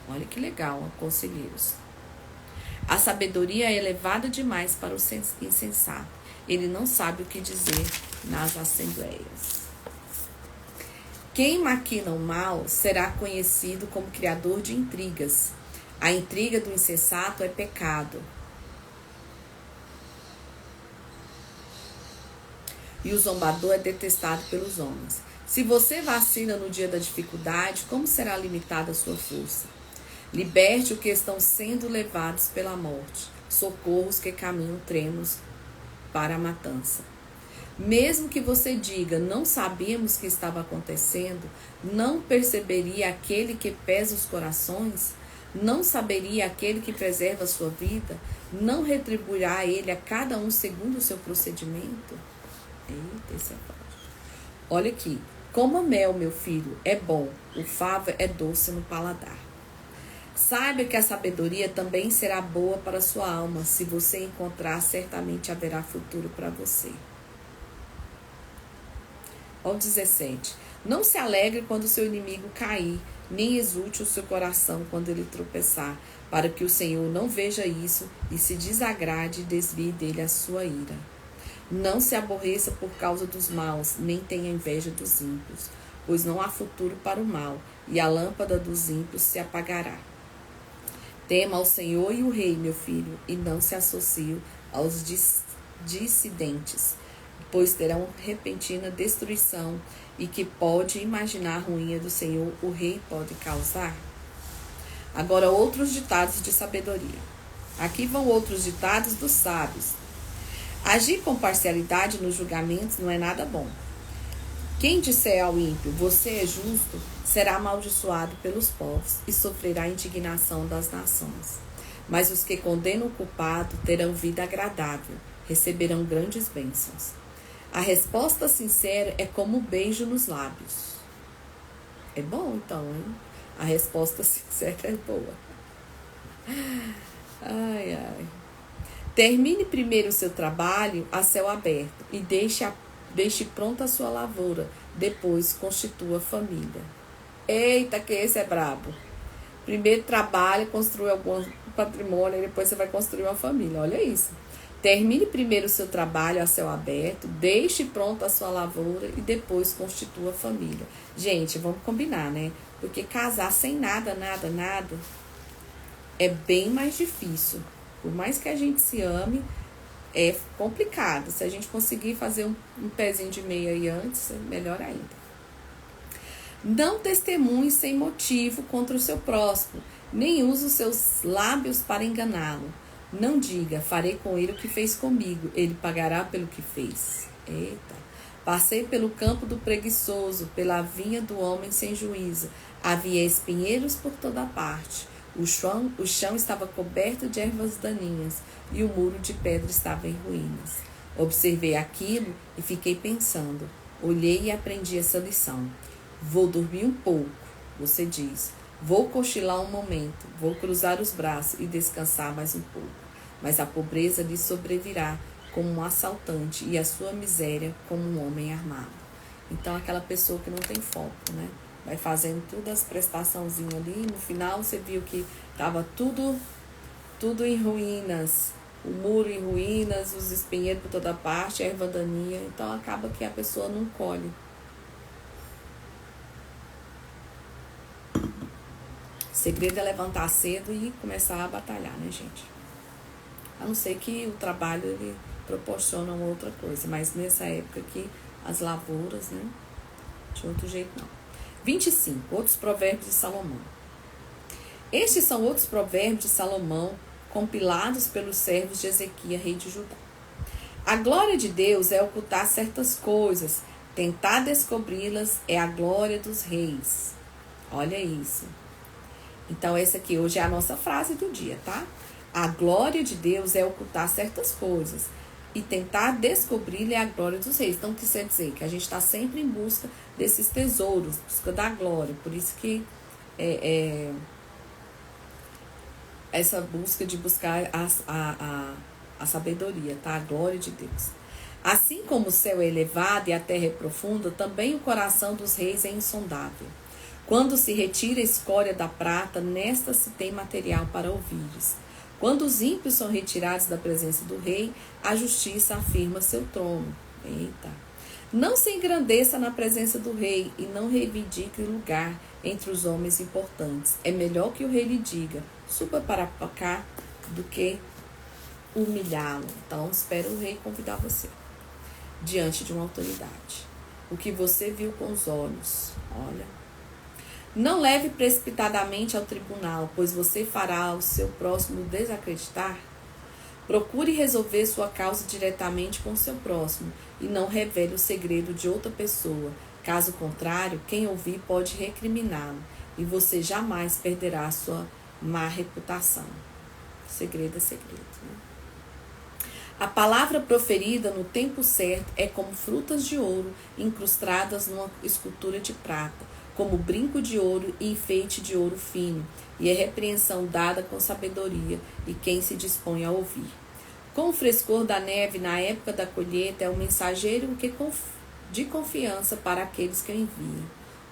Olha que legal, conselheiros. A sabedoria é elevada demais para o insensato. Ele não sabe o que dizer nas assembleias. Quem maquina o mal será conhecido como criador de intrigas. A intriga do insensato é pecado. E o zombador é detestado pelos homens. Se você vacila no dia da dificuldade, como será limitada a sua força? Liberte os que estão sendo levados pela morte. Socorra os que caminham trêmulos para a matança. Mesmo que você diga, não sabíamos o que estava acontecendo, não perceberia aquele que pesa os corações? Não saberia aquele que preserva a sua vida? Não retribuirá ele a cada um segundo o seu procedimento? Eita, esse é forte. Olha aqui. Como mel, meu filho, é bom, o favo é doce no paladar. Saiba que a sabedoria também será boa para a sua alma. Se você encontrar, certamente haverá futuro para você. Olha o 17. Não se alegre quando seu inimigo cair, nem exulte o seu coração quando ele tropeçar, para que o Senhor não veja isso e se desagrade e desvie dele a sua ira. Não se aborreça por causa dos maus, nem tenha inveja dos ímpios, pois não há futuro para o mal, e a lâmpada dos ímpios se apagará. Tema ao Senhor e o Rei, meu filho, e não se associe aos dissidentes, pois terão repentina destruição, e que pode imaginar a ruína do Senhor o Rei pode causar. Agora outros ditados de sabedoria. Aqui vão outros ditados dos sábios. Agir com parcialidade nos julgamentos não é nada bom. Quem disser ao ímpio, você é justo, será amaldiçoado pelos povos e sofrerá a indignação das nações. Mas os que condenam o culpado terão vida agradável, receberão grandes bênçãos. A resposta sincera é como um beijo nos lábios. É bom então, hein? A resposta sincera é boa. Ai, ai. Termine primeiro o seu trabalho a céu aberto e deixe pronta a sua lavoura. Depois constitua família. Eita, que esse é brabo. Primeiro trabalha, construi algum patrimônio e depois você vai construir uma família. Olha isso. Termine primeiro o seu trabalho a céu aberto, deixe pronta a sua lavoura e depois constitua família. Gente, vamos combinar, né? Porque casar sem nada é bem mais difícil. Por mais que a gente se ame, é complicado. Se a gente conseguir fazer um pezinho de meia aí antes, é melhor ainda. Não testemunhe sem motivo contra o seu próximo, nem use os seus lábios para enganá-lo. Não diga, farei com ele o que fez comigo, ele pagará pelo que fez. Eita! Passei pelo campo do preguiçoso, pela vinha do homem sem juízo. Havia espinheiros por toda parte. O chão estava coberto de ervas daninhas e o muro de pedra estava em ruínas. Observei aquilo e fiquei pensando. Olhei e aprendi essa lição. Vou dormir um pouco. Você diz: vou cochilar um momento, vou cruzar os braços e descansar mais um pouco. Mas a pobreza lhe sobrevirá como um assaltante e a sua miséria como um homem armado. Então, aquela pessoa que não tem foco, né? Vai fazendo todas as prestaçãozinhas ali, no final você viu que estava tudo em ruínas, o muro em ruínas, os espinheiros por toda parte, a erva daninha, então acaba que a pessoa não colhe. O segredo é levantar cedo e começar a batalhar, né, gente? A não ser que o trabalho ele proporciona outra coisa, mas nessa época aqui, as lavouras, né, de outro jeito não. 25. Outros provérbios de Salomão. Estes são outros provérbios de Salomão, compilados pelos servos de Ezequias, rei de Judá. A glória de Deus é ocultar certas coisas, tentar descobri-las é a glória dos reis. Olha isso. Então, essa aqui hoje é a nossa frase do dia, tá? A glória de Deus é ocultar certas coisas e tentar descobri-la é a glória dos reis. Então, o que quer dizer? Que a gente está sempre em busca desses tesouros, busca da glória. Por isso que essa busca de buscar a sabedoria, tá? A glória de Deus. Assim como o céu é elevado e a terra é profunda, também o coração dos reis é insondável. Quando se retira a escória da prata, nesta se tem material para ouvires. Quando os ímpios são retirados da presença do rei, a justiça afirma seu trono. Eita! Não se engrandeça na presença do rei e não reivindique lugar entre os homens importantes. É melhor que o rei lhe diga: suba para cá, do que humilhá-lo. Então, espera o rei convidar você diante de uma autoridade. O que você viu com os olhos, olha. Não leve precipitadamente ao tribunal, pois você fará o seu próximo desacreditar. Procure resolver sua causa diretamente com o seu próximo e não revele o segredo de outra pessoa. Caso contrário, quem ouvir pode recriminá-lo e você jamais perderá a sua má reputação. Segredo é segredo, né? A palavra proferida no tempo certo é como frutas de ouro incrustadas numa escultura de prata, como brinco de ouro e enfeite de ouro fino, e é repreensão dada com sabedoria, e quem se dispõe a ouvir. Com o frescor da neve na época da colheita, é um mensageiro de confiança para aqueles que o enviam.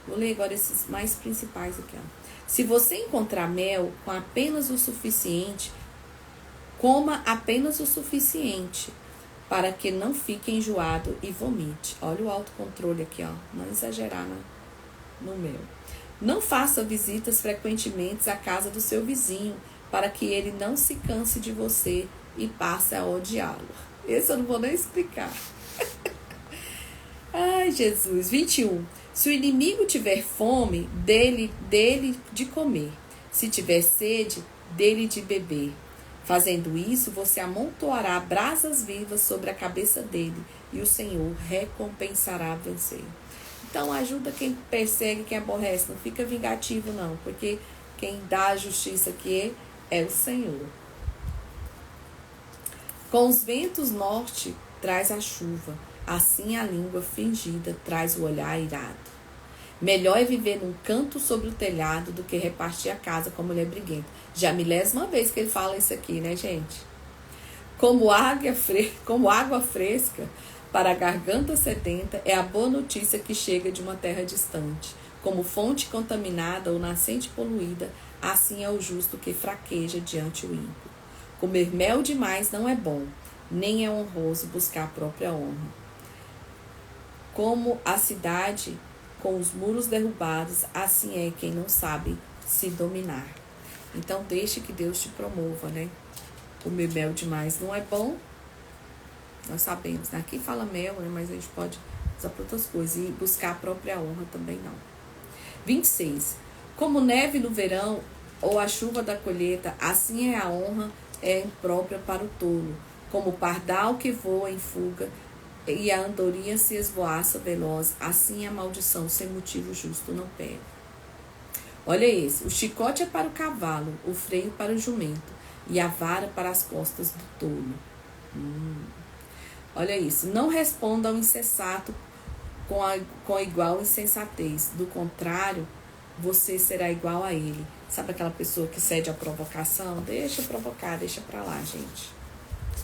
Vou ler agora esses mais principais aqui. Se você encontrar mel com apenas o suficiente, coma apenas o suficiente, para que não fique enjoado e vomite. Olha o autocontrole aqui, ó. Não exagerar no mel. Não faça visitas frequentemente à casa do seu vizinho, para que ele não se canse de você e passe a odiá-lo. Esse eu não vou nem explicar. Ai, Jesus. 21. Se o inimigo tiver fome, dele de comer. Se tiver sede, dele de beber. Fazendo isso, você amontoará brasas vivas sobre a cabeça dele, e o Senhor recompensará vencer. Então, ajuda quem persegue, quem aborrece. Não fica vingativo, não, porque quem dá a justiça aqui é o Senhor. Com os ventos norte traz a chuva, assim a língua fingida traz o olhar irado. Melhor é viver num canto sobre o telhado do que repartir a casa com a mulher briguenta. Já a milésima vez que ele fala isso aqui, né, gente? Como água fresca para a garganta sedenta é a boa notícia que chega de uma terra distante. Como fonte contaminada ou nascente poluída, assim é o justo que fraqueja diante o ímpio. Comer mel demais não é bom, nem é honroso buscar a própria honra. Como a cidade com os muros derrubados, assim é quem não sabe se dominar. Então, deixe que Deus te promova, né? Comer mel demais não é bom. Nós sabemos, né? Aqui fala mel, né? Mas a gente pode usar para outras coisas. E buscar a própria honra também não. 26. Como neve no verão ou a chuva da colheita, assim é a honra imprópria para o tolo. Como o pardal que voa em fuga e a andorinha se esvoaça veloz, assim a maldição sem motivo justo não pega. Olha esse. O chicote é para o cavalo, o freio para o jumento e a vara para as costas do tolo. Olha isso. Não responda ao insensato com igual insensatez. Do contrário, você será igual a ele. Sabe aquela pessoa que cede à provocação? Deixa provocar, deixa pra lá, gente.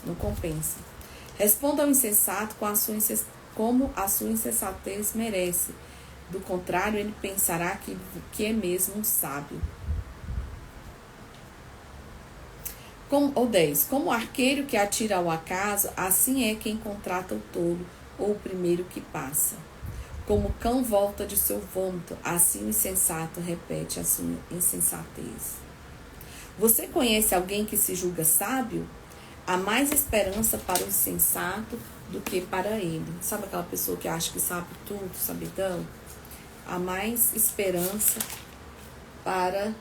Não compensa. Responda ao insensato como a sua insensatez merece. Do contrário, ele pensará que é mesmo um sábio. 10. Como o arqueiro que atira ao acaso, assim é quem contrata o tolo, ou o primeiro que passa. Como o cão volta de seu vômito, assim o insensato repete a sua insensatez. Você conhece alguém que se julga sábio? Há mais esperança para o insensato do que para ele. Sabe aquela pessoa que acha que sabe tudo, sabidão? Há mais esperança para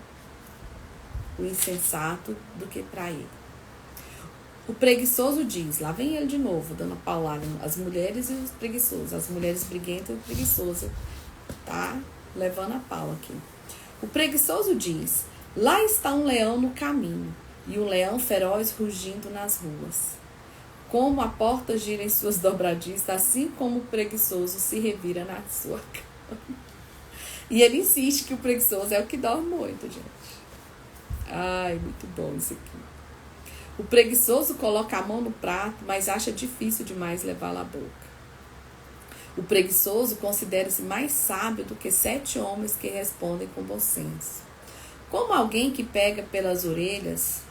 o insensato do que para ele. O preguiçoso diz, lá vem ele de novo, dando a paulada, as mulheres e os preguiçosos, as mulheres briguentas e o preguiçoso, tá levando a pau aqui. O preguiçoso diz, lá está um leão no caminho, e um leão feroz rugindo nas ruas. Como a porta gira em suas dobradiças, assim como o preguiçoso se revira na sua cama. E ele insiste que o preguiçoso é o que dorme muito, gente. Ai, muito bom isso aqui. O preguiçoso coloca a mão no prato, mas acha difícil demais levá-la à boca. O preguiçoso considera-se mais sábio do que 7 homens que respondem com bom senso. Como alguém que pega pelas orelhas...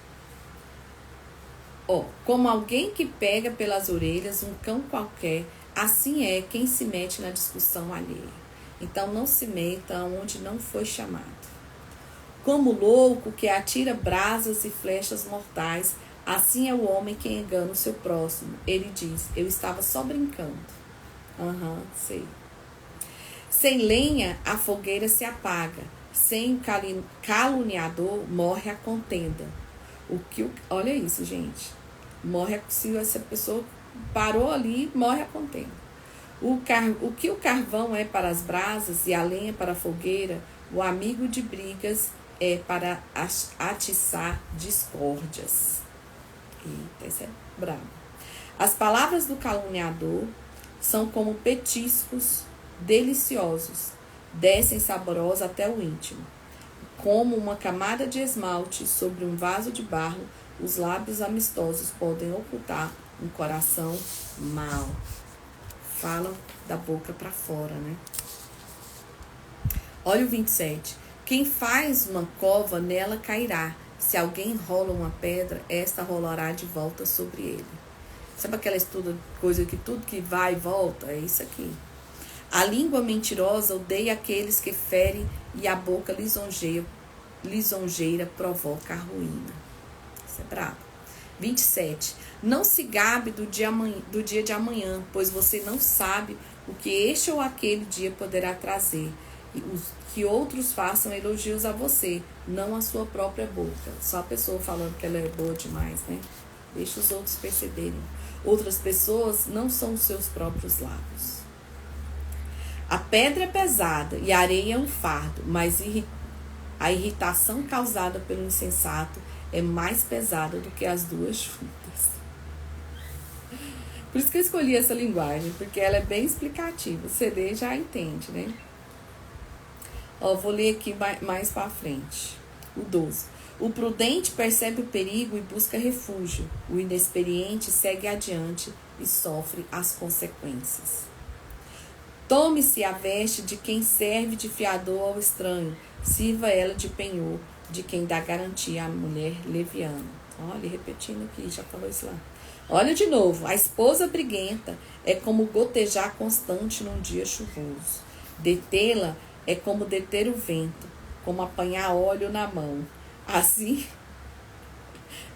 como alguém que pega pelas orelhas um cão qualquer, assim é quem se mete na discussão alheia. Então não se meta onde não foi chamado. Como louco que atira brasas e flechas mortais, assim é o homem que engana o seu próximo. Ele diz, eu estava só brincando. Sei. Sem lenha, a fogueira se apaga. Sem o caluniador, morre a contenda. Olha isso, gente. Se essa pessoa parou ali, morre a contenda. O que o carvão é para as brasas e a lenha para a fogueira, o amigo de brigas é para atiçar discórdias. Eita, esse é brabo. As palavras do caluniador são como petiscos deliciosos, descem saborosos até o íntimo. Como uma camada de esmalte sobre um vaso de barro, os lábios amistosos podem ocultar um coração mau. Fala da boca para fora, né? Olha o 27. Quem faz uma cova, nela cairá. Se alguém rola uma pedra, esta rolará de volta sobre ele. Sabe aquela coisa que tudo que vai e volta? É isso aqui. A língua mentirosa odeia aqueles que ferem e a boca lisonjeira provoca a ruína. Isso é brabo. 27. Não se gabe do dia de amanhã, pois você não sabe o que este ou aquele dia poderá trazer. Que outros façam elogios a você, não a sua própria boca. Só a pessoa falando que ela é boa demais, né? Deixa os outros perceberem. Outras pessoas não são os seus próprios lábios. A pedra é pesada e a areia é um fardo, mas a irritação causada pelo insensato é mais pesada do que as duas juntas. Por isso que eu escolhi essa linguagem, porque ela é bem explicativa. Você lê e já entende, né? Vou ler aqui mais para frente. O 12. O prudente percebe o perigo e busca refúgio. O inexperiente segue adiante e sofre as consequências. Tome-se a veste de quem serve de fiador ao estranho. Sirva ela de penhor, de quem dá garantia à mulher leviana. Olha, repetindo aqui, já falou isso lá. Olha de novo. A esposa briguenta é como gotejar constante num dia chuvoso. Detê-la é como deter o vento, como apanhar óleo na mão. Assim,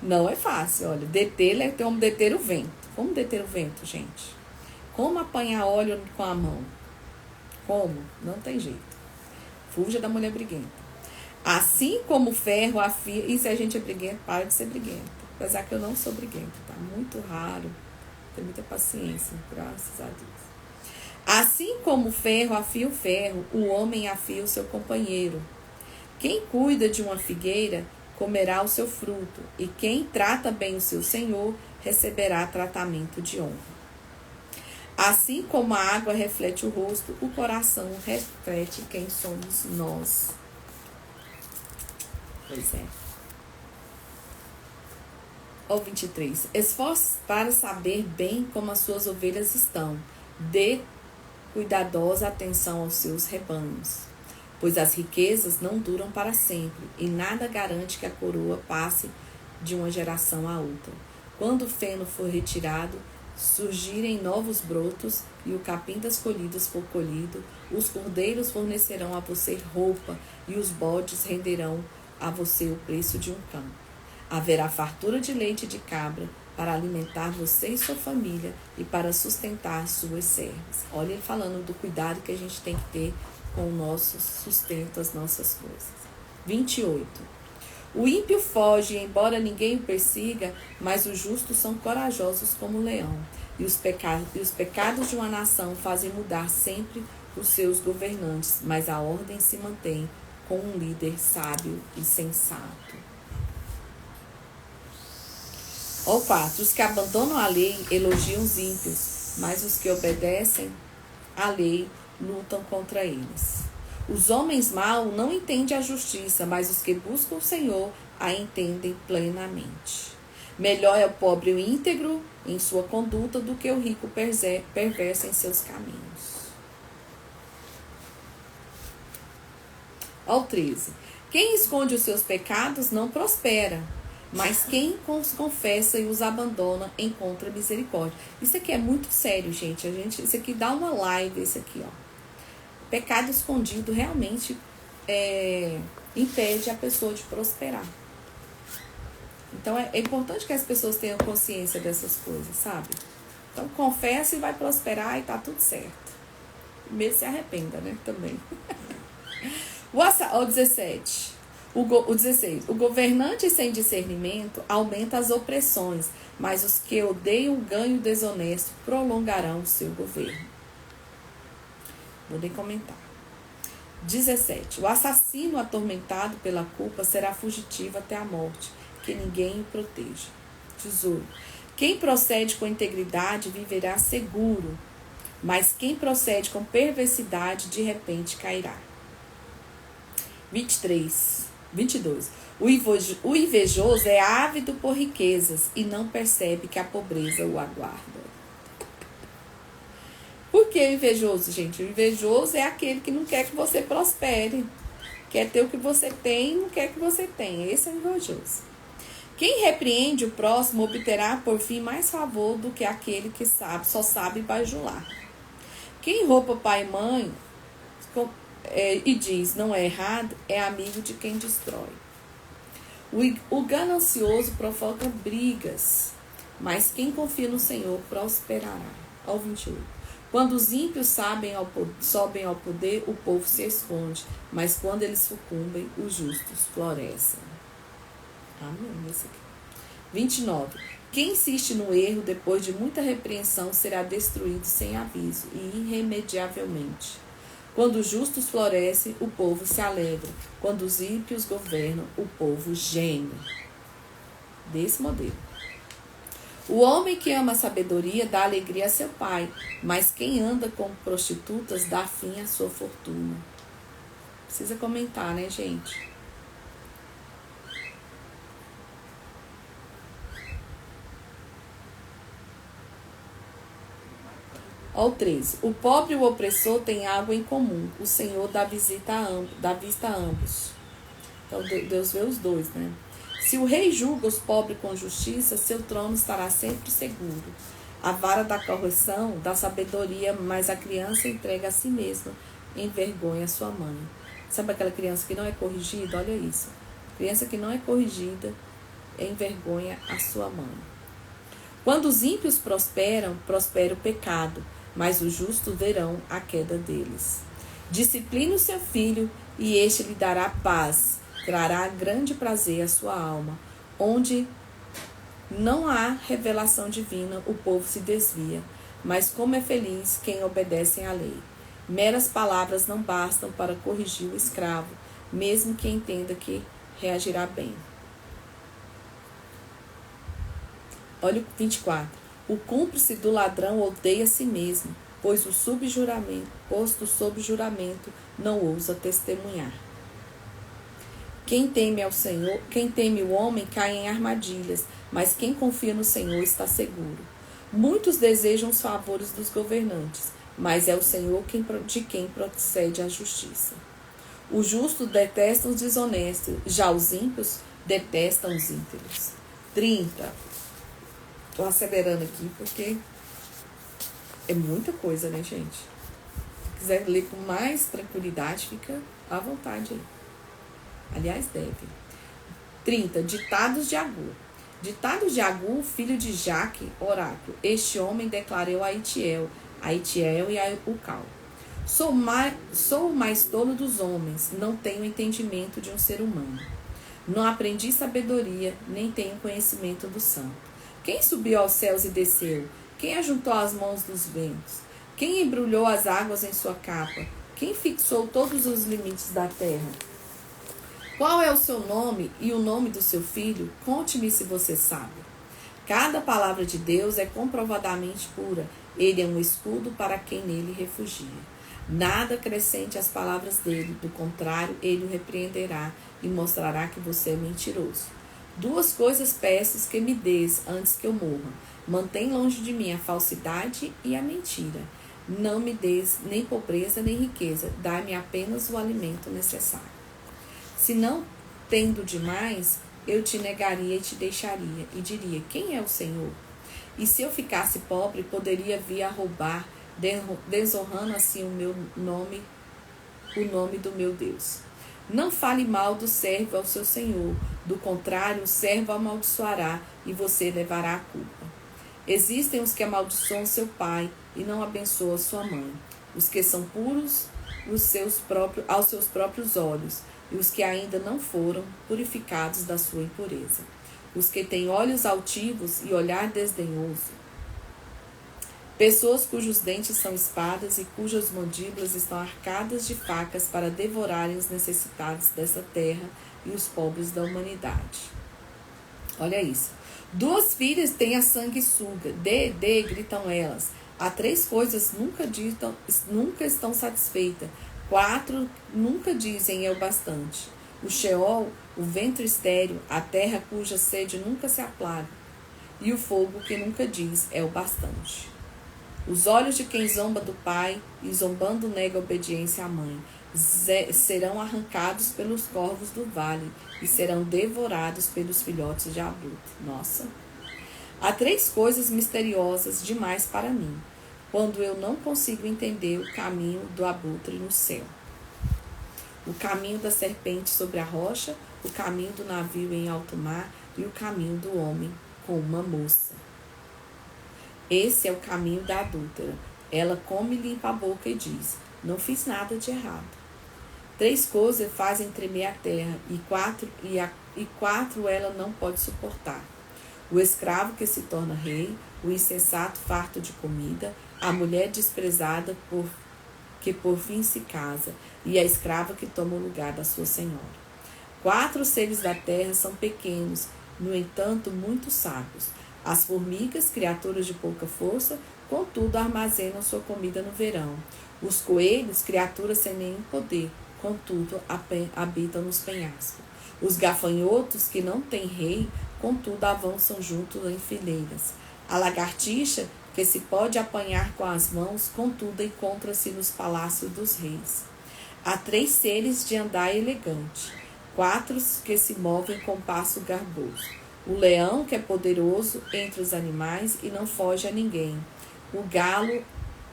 não é fácil, olha. Detê-la é como deter o vento. Como deter o vento, gente? Como apanhar óleo com a mão? Como? Não tem jeito. Fuja da mulher briguenta. Assim como o ferro afia... E se a gente é briguento, para de ser briguento. Apesar que eu não sou briguenta, tá? Muito raro. Tenho muita paciência, graças a Deus. Assim como o ferro afia o ferro, o homem afia o seu companheiro. Quem cuida de uma figueira comerá o seu fruto, e quem trata bem o seu senhor receberá tratamento de honra. Assim como a água reflete o rosto, o coração reflete quem somos nós. Pois é. Ó 23. Esforce para saber bem como as suas ovelhas estão. Dê cuidadosa atenção aos seus rebanhos. Pois as riquezas não duram para sempre, e nada garante que a coroa passe de uma geração a outra. Quando o feno for retirado, surgirem novos brotos, e o capim das colhidas for colhido, os cordeiros fornecerão a você roupa, e os bodes renderão a você o preço de um campo. Haverá fartura de leite de cabra para alimentar você e sua família e para sustentar suas servas. Olha ele falando do cuidado que a gente tem que ter com o nosso sustento, as nossas coisas. 28. O ímpio foge, embora ninguém o persiga, mas os justos são corajosos como o leão. E os pecados de uma nação fazem mudar sempre os seus governantes, mas a ordem se mantém com um líder sábio e sensato. Ó 4. Os que abandonam a lei elogiam os ímpios, mas os que obedecem à lei lutam contra eles. Os homens maus não entendem a justiça, mas os que buscam o Senhor a entendem plenamente. Melhor é o pobre íntegro em sua conduta do que o rico perverso em seus caminhos. Ó 13. Quem esconde os seus pecados não prospera, mas quem os confessa e os abandona encontra misericórdia. Isso aqui é muito sério, gente. Isso aqui dá uma live, isso aqui, ó. Pecado escondido realmente impede a pessoa de prosperar. Então, é importante que as pessoas tenham consciência dessas coisas, sabe? Então, confessa e vai prosperar e tá tudo certo. Mesmo se arrependa, né? Também. O 17. O 16. O governante sem discernimento aumenta as opressões, mas os que odeiam o ganho desonesto prolongarão o seu governo. Vou nem comentar. 17. O assassino atormentado pela culpa será fugitivo até a morte, que ninguém o proteja. 18. Quem procede com integridade viverá seguro, mas quem procede com perversidade de repente cairá. 22. O invejoso é ávido por riquezas e não percebe que a pobreza o aguarda. Por que o invejoso, gente? O invejoso é aquele que não quer que você prospere. Quer ter o que você tem e não quer que você tenha. Esse é o invejoso. Quem repreende o próximo obterá por fim mais favor do que aquele que só sabe bajular. Quem rouba pai e mãe e diz não é errado, é amigo de quem destrói. O ganancioso provoca brigas, mas quem confia no Senhor prosperará. Ao 28. Quando os ímpios sobem ao poder, o povo se esconde, mas quando eles sucumbem, os justos florescem. Amém. Esse aqui. 29. Quem insiste no erro depois de muita repreensão será destruído sem aviso e irremediavelmente. Quando os justos florescem, o povo se alegra. Quando os ímpios governam, o povo geme. Desse modelo. O homem que ama a sabedoria dá alegria a seu pai, mas quem anda com prostitutas dá fim à sua fortuna. Precisa comentar, né, gente? Ó 13. O pobre e o opressor têm algo em comum. O Senhor dá vista a ambos. Então, Deus vê os dois, né? Se o rei julga os pobres com justiça, seu trono estará sempre seguro. A vara da correção dá sabedoria, mas a criança entrega a si mesma, envergonha sua mãe. Sabe aquela criança que não é corrigida? Olha isso. Criança que não é corrigida, envergonha a sua mãe. Quando os ímpios prosperam, prospera o pecado, mas os justos verão a queda deles. Discipline o seu filho, e este lhe dará paz. Trará grande prazer à sua alma. Onde não há revelação divina, o povo se desvia. Mas como é feliz quem obedece à lei. Meras palavras não bastam para corrigir o escravo, mesmo que entenda que reagirá bem. Olha o 24. O cúmplice do ladrão odeia a si mesmo, posto sob juramento, não ousa testemunhar. Quem teme ao Senhor, quem teme o homem cai em armadilhas, mas quem confia no Senhor está seguro. Muitos desejam os favores dos governantes, mas é o Senhor de quem procede a justiça. Os justos detestam os desonestos, já os ímpios detestam os íntegros. 30. Estou acelerando aqui porque é muita coisa, né, gente? Se quiser ler com mais tranquilidade, fica à vontade aí. Aliás, deve. 30. Ditados de Agur. Ditados de Agur, filho de Jaque, oráculo. Este homem declarou a Itiel e a Ucal. Sou o mais tolo dos homens, não tenho entendimento de um ser humano. Não aprendi sabedoria, nem tenho conhecimento do santo. Quem subiu aos céus e desceu? Quem ajuntou as mãos dos ventos? Quem embrulhou as águas em sua capa? Quem fixou todos os limites da terra? Qual é o seu nome e o nome do seu filho? Conte-me se você sabe. Cada palavra de Deus é comprovadamente pura. Ele é um escudo para quem nele refugia. Nada acrescente às palavras dele, do contrário, ele o repreenderá e mostrará que você é mentiroso. 2 coisas peço que me dês antes que eu morra. Mantém longe de mim a falsidade e a mentira. Não me dês nem pobreza nem riqueza, dá-me apenas o alimento necessário. Se não tendo demais, eu te negaria e te deixaria, e diria, quem é o Senhor? E se eu ficasse pobre, poderia vir a roubar, desonrando assim o nome do meu Deus. Não fale mal do servo ao seu Senhor, do contrário, o servo amaldiçoará e você levará a culpa. Existem os que amaldiçoam seu pai e não abençoam sua mãe, os que são puros aos seus próprios olhos, e os que ainda não foram purificados da sua impureza. Os que têm olhos altivos e olhar desdenhoso. Pessoas cujos dentes são espadas e cujas mandíbulas estão arcadas de facas para devorarem os necessitados dessa terra e os pobres da humanidade. Olha isso. 2 filhas têm a sanguessuga. Dê, gritam elas. Há 3 coisas nunca estão satisfeitas. 4 nunca dizem é o bastante. O Sheol, o ventre estéril, a terra cuja sede nunca se aplaga, e o fogo que nunca diz é o bastante. Os olhos de quem zomba do pai e zombando nega a obediência à mãe serão arrancados pelos corvos do vale e serão devorados pelos filhotes de abutre. Nossa! Há 3 coisas misteriosas demais para mim, quando eu não consigo entender o caminho do abutre no céu. O caminho da serpente sobre a rocha, o caminho do navio em alto mar e o caminho do homem com uma moça. Esse é o caminho da adúltera. Ela come e limpa a boca e diz, não fiz nada de errado. 3 coisas fazem tremer a terra e quatro ela não pode suportar. O escravo que se torna rei, o insensato farto de comida, a mulher desprezada que por fim se casa, e a escrava que toma o lugar da sua senhora. 4 seres da terra são pequenos, no entanto, muito sábios. As formigas, criaturas de pouca força, contudo armazenam sua comida no verão. Os coelhos, criaturas sem nenhum poder, contudo habitam nos penhascos. Os gafanhotos, que não têm rei, contudo avançam juntos em fileiras. A lagartixa, que se pode apanhar com as mãos, contudo encontra-se nos palácios dos reis. Há 3 seres de andar elegante, 4 que se movem com passo garboso. O leão, que é poderoso entre os animais e não foge a ninguém. O galo,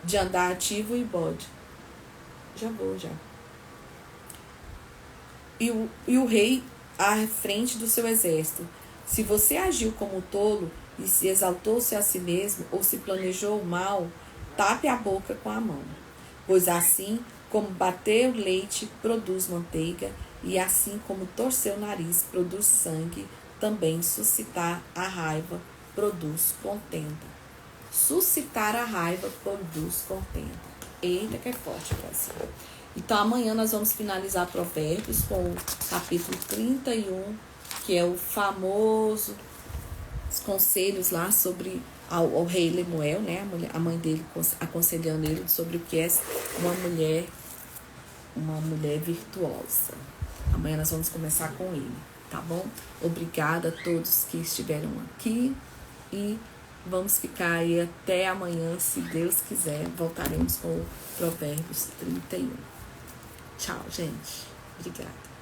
de andar ativo e bode. Já. E o rei à frente do seu exército. Se você agiu como tolo e se exaltou-se a si mesmo ou se planejou o mal, tape a boca com a mão. Pois assim como bater o leite produz manteiga, e assim como torcer o nariz produz sangue, também suscitar a raiva produz contenda. Suscitar a raiva produz contenda. Eita, que é forte, Brasil. Então, amanhã nós vamos finalizar Provérbios com o capítulo 31, que é o famoso os conselhos lá sobre ao rei Lemuel, né? A mãe dele aconselhando ele sobre o que é uma mulher virtuosa. Amanhã nós vamos começar com ele, tá bom? Obrigada a todos que estiveram aqui e vamos ficar aí até amanhã, se Deus quiser. Voltaremos com o Provérbios 31. Tchau, gente. Obrigada.